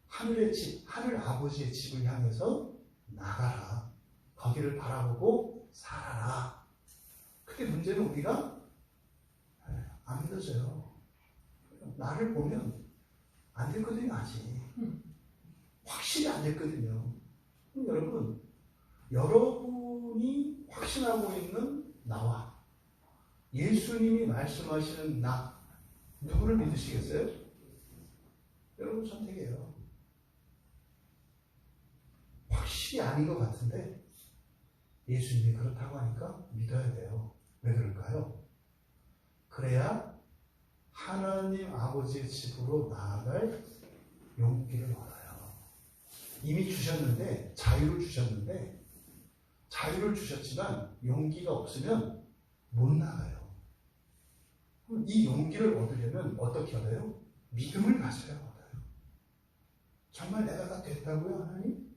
하늘의 집, 하늘 아버지의 집을 향해서 나가라. 거기를 바라보고 살아라. 근데 문제는 우리가 안 믿어져요. 나를 보면 안 됐거든요, 아직. 확실히 안 됐거든요. 여러분, 여러분이 확신하고 있는 나와 예수님이 말씀하시는 나, 누구를 믿으시겠어요? 여러분 선택해요. 확실히 아닌 것 같은데 예수님이 그렇다고 하니까 믿어야 돼요. 왜 그럴까요? 그래야 하나님 아버지의 집으로 나아갈 용기를 얻어요. 이미 주셨는데, 자유를 주셨지만 용기가 없으면 못 나가요. 그럼 이 용기를 얻으려면 어떻게 얻어요? 믿음을 가져야 얻어요. 정말 내가 다 됐다고요, 하나님?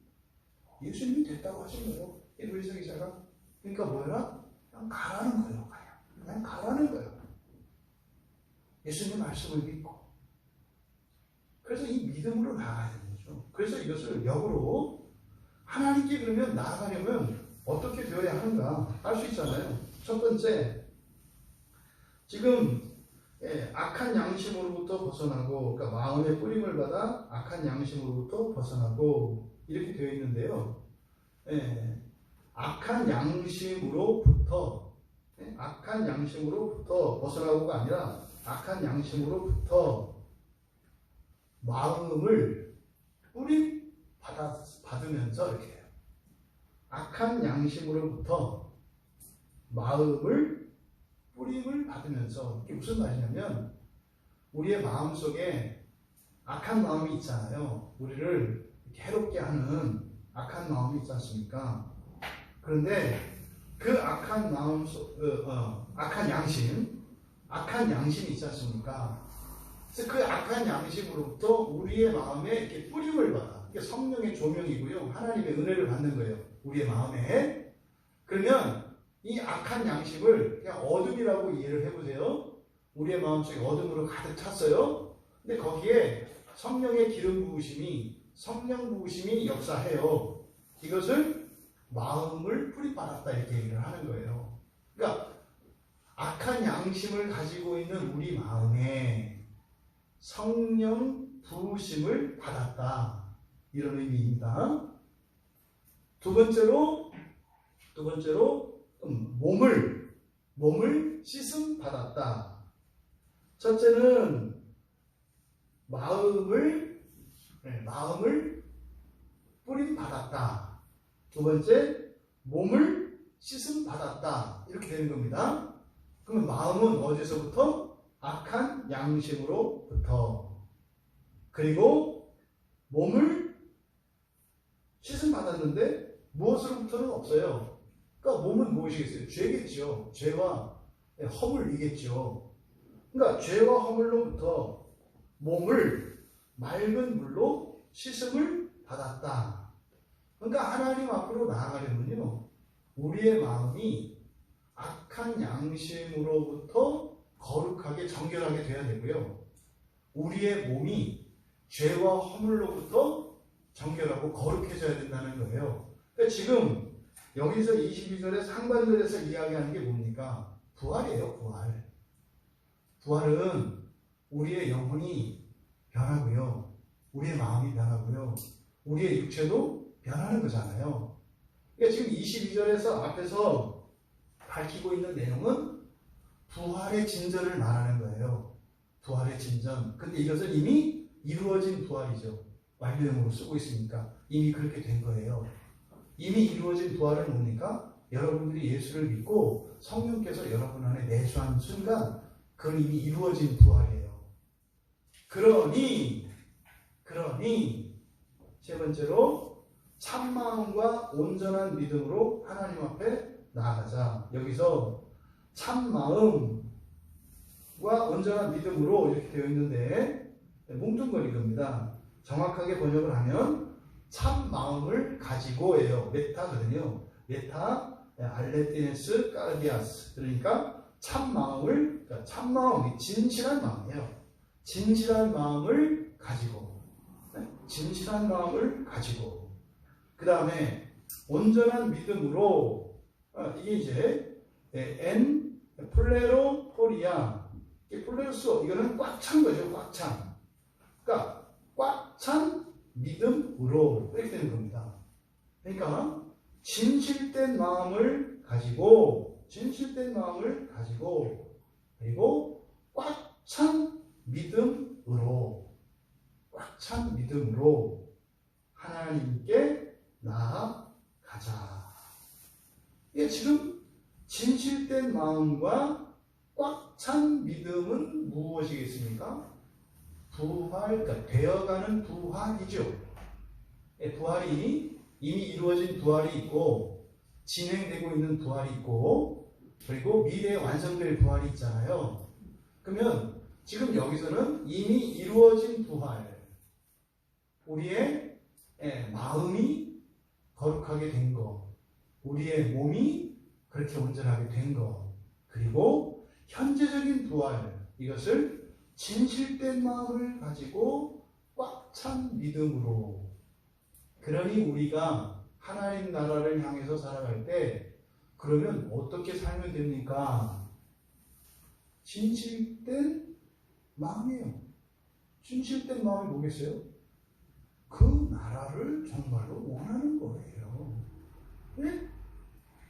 예수님이 됐다고 하신 거예요. 히브리서 기자가. 그러니까 뭐야? 그냥 가라는 거예요. 그냥 가라는 거예요. 예수님 말씀을 믿고. 그래서 이 믿음으로 나아가야 되는 거죠. 그래서 이것을 역으로 하나님께 그러면 나아가려면 어떻게 되어야 하는가 알 수 있잖아요. 첫 번째, 지금 악한 양심으로부터 벗어나고, 그러니까 마음의 뿌림을 받아 악한 양심으로부터 벗어나고, 이렇게 되어 있는데요. 악한 양심으로부터 벗어나고가 아니라 악한 양심으로부터 마음을 뿌림 받으면서 이렇게 해요. 악한 양심으로부터 마음을 뿌림을 받으면서. 이게 무슨 말이냐면 우리의 마음속에 악한 마음이 있잖아요. 우리를 해롭게 하는 악한 마음이 있지 않습니까? 그런데 그 악한 마음 악한 양심이 있지 않습니까? 그래서 그 악한 양심으로부터 우리의 마음에 이렇게 뿌림을 받아. 이게 성령의 조명이고요. 하나님의 은혜를 받는 거예요. 우리의 마음에. 그러면 이 악한 양심을 그냥 어둠이라고 이해를 해보세요. 우리의 마음속에 어둠으로 가득 찼어요. 근데 거기에 성령의 기름 부으심이, 성령 부으심이 역사해요. 이것을 마음을 뿌리받았다 이렇게 얘기를 하는 거예요. 그러니까 악한 양심을 가지고 있는 우리 마음에 성령 부으심을 받았다 이런 의미입니다. 두 번째로 몸을 씻음 받았다. 첫째는 마음을 뿌림 받았다. 두 번째, 몸을 씻음 받았다. 이렇게 되는 겁니다. 그러면 마음은 어디서부터? 악한 양심으로부터. 그리고 몸을 씻음 받았는데 무엇으로부터는 없어요. 그러니까 몸은 무엇이겠어요? 죄겠죠. 죄와 허물이겠죠. 그러니까 죄와 허물로부터 몸을 맑은 물로 씻음을 받았다. 그러니까 하나님 앞으로 나아가려면요, 우리의 마음이 악한 양심으로부터 거룩하게 정결하게 돼야 되고요, 우리의 몸이 죄와 허물로부터 정결하고 거룩해져야 된다는 거예요. 그러니까 지금 여기서 22절에 상반절에서 이야기하는 게 뭡니까? 부활이에요. 부활은 우리의 영혼이 변하고요, 우리의 마음이 변하고요, 우리의 육체도 변하는 거잖아요. 그러니까 지금 22절에서 앞에서 밝히고 있는 내용은 부활의 진전을 말하는 거예요. 부활의 진전. 근데 이것은 이미 이루어진 부활이죠. 완료형으로 쓰고 있으니까 이미 그렇게 된 거예요. 이미 이루어진 부활은 뭡니까? 여러분들이 예수를 믿고 성령께서 여러분 안에 내주한 순간 그건 이미 이루어진 부활이에요. 그러니 세 번째로 참마음과 온전한 믿음으로 하나님 앞에 나아가자. 여기서 참마음과 온전한 믿음으로 이렇게 되어 있는데 뭉뚱거린 겁니다. 정확하게 번역을 하면 참마음을 가지고예요. 메타거든요. 메타 알레티네스 까르디아스. 그러니까 참마음을, 그러니까 참마음이 진실한 마음이에요. 진실한 마음을 가지고, 진실한 마음을 가지고, 그 다음에 온전한 믿음으로, 이게 이제 엔 플레로포리아, 플레로스, 이거는 꽉 찬 거죠. 꽉 찬. 그러니까 꽉 찬 믿음으로 이렇게 되는 겁니다. 그러니까 진실된 마음을 가지고, 그리고 꽉 찬 믿음으로 하나님께 나아가자. 이게 지금 진실된 마음과 꽉 찬 믿음은 무엇이겠습니까? 부활, 그러니까 되어가는 부활이죠. 부활이 이미 이루어진 부활이 있고, 진행되고 있는 부활이 있고, 그리고 미래에 완성될 부활이 있잖아요. 그러면 지금 여기서는 이미 이루어진 부활, 우리의 마음이 거룩하게 된 것, 우리의 몸이 그렇게 온전하게 된 것, 그리고 현재적인 부활, 이것을 진실된 마음을 가지고 꽉 찬 믿음으로. 그러니 우리가 하나님 나라를 향해서 살아갈 때 그러면 어떻게 살면 됩니까? 진실된 마음이에요. 진실된 마음이 뭐겠어요? 그 나라를 정말로 원하는 거예요. 네?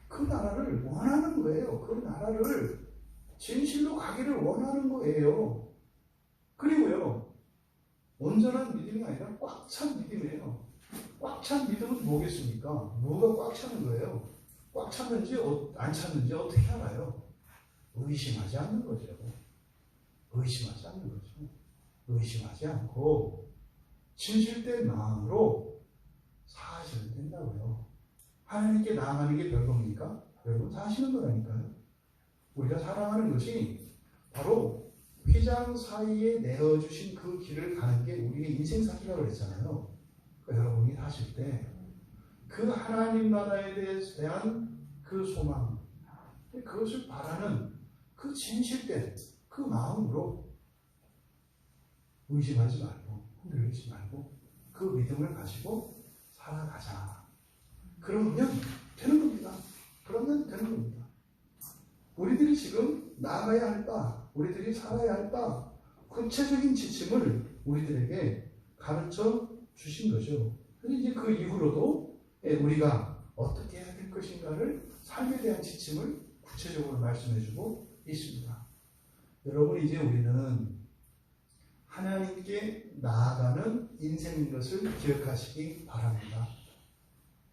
그 나라를 원하는 거예요. 그 나라를 진실로 가기를 원하는 거예요. 그리고요, 온전한 믿음이 아니라 꽉 찬 믿음이에요. 꽉 찬 믿음은 뭐겠습니까? 뭐가 꽉 차는 거예요? 꽉 찼는지 안 찼는지 어떻게 알아요? 의심하지 않는 거죠. 의심하지 않고 진실된 마음으로 사시면 된다고요. 하나님께 나아가는 게 별겁니까? 여러분 사시는 거라니까요. 우리가 살아가는 것이 바로 휘장 사이에 내어주신 그 길을 가는 게 우리의 인생 사기라고 그랬잖아요. 그러니까 여러분이 사실 때 그 하나님 나라에 대한 그 소망, 그것을 바라는 그 진실된 그 마음으로 의심하지 말고 흔들리지 말고 그 믿음을 가지고 살아가자. 그러면 되는 겁니다. 그러면 되는 겁니다. 우리들이 지금 나아가야 할 바, 우리들이 살아야 할 바, 구체적인 지침을 우리들에게 가르쳐 주신 거죠. 그래서 이제 그 이후로도 우리가 어떻게 해야 될 것인가를 삶에 대한 지침을 구체적으로 말씀해 주고 있습니다. 여러분, 이제 우리는 하나님께 나아가는 인생인 것을 기억하시기 바랍니다.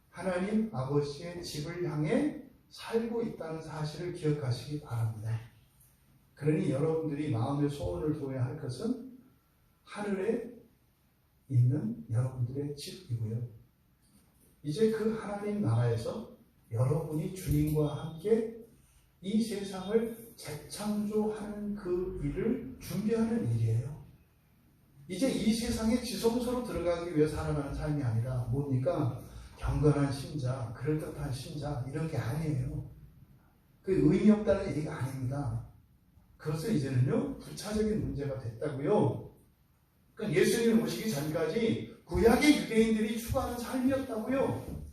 하나님 아버지의 집을 향해 살고 있다는 사실을 기억하시기 바랍니다. 그러니 여러분들이 마음의 소원을 두어야 할 것은 하늘에 있는 여러분들의 집이고요. 이제 그 하나님 나라에서 여러분이 주님과 함께 이 세상을 재창조하는 그 일을 준비하는 일이에요. 이제 이 세상의 지성소로 들어가기 위해 살아가는 삶이 아니라 뭡니까? 경건한 신자, 그럴듯한 신자 이런 게 아니에요. 그 의미 없다는 얘기가 아닙니다. 그것은 이제는요 부차적인 문제가 됐다고요. 그러니까 예수님 오시기 전까지 구약의 유대인들이 추구하는 삶이었다고요.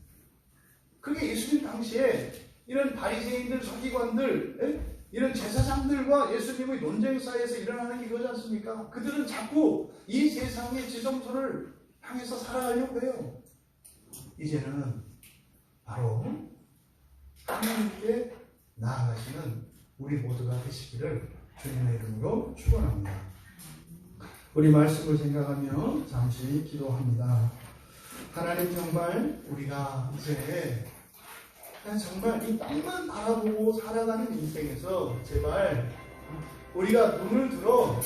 그게 예수님 당시에 이런 바리새인들, 서기관들, 이런 제사장들과 예수님의 논쟁 사이에서 일어나는 게 이거지 않습니까? 그들은 자꾸 이 세상의 지성소를 향해서 살아가려고 해요. 이제는 바로 하나님께 나아가시는 우리 모두가 되시기를 주님의 이름으로 축원합니다. 우리 말씀을 생각하며 잠시 기도합니다. 하나님, 정말 우리가 이제 그냥 정말 이 땅만 바라보고 살아가는 인생에서 제발 우리가 눈을 들어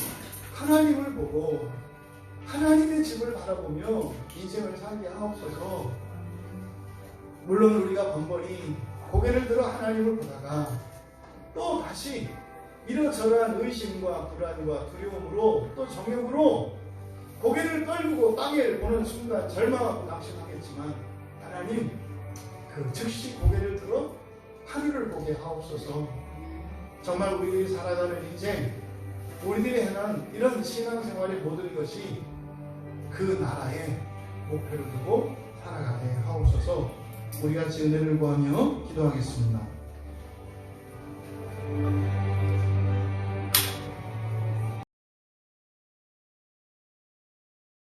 하나님을 보고 하나님의 집을 바라보며 인생을 살게 하옵소서. 물론 우리가 번번이 고개를 들어 하나님을 보다가 또 다시 이러저러한 의심과 불안과 두려움으로 또 정욕으로 고개를 떨구고 땅을 보는 순간 절망하고 낙심하겠지만 하나님, 그 즉시 고개를 들어 하늘을 보게 하옵소서. 정말 우리들이 살아가는 인생, 우리들이 해난 이런 신앙생활의 모든 것이 그 나라의 목표를 두고 살아가게 하옵소서. 우리가 은혜를 구하며 기도하겠습니다.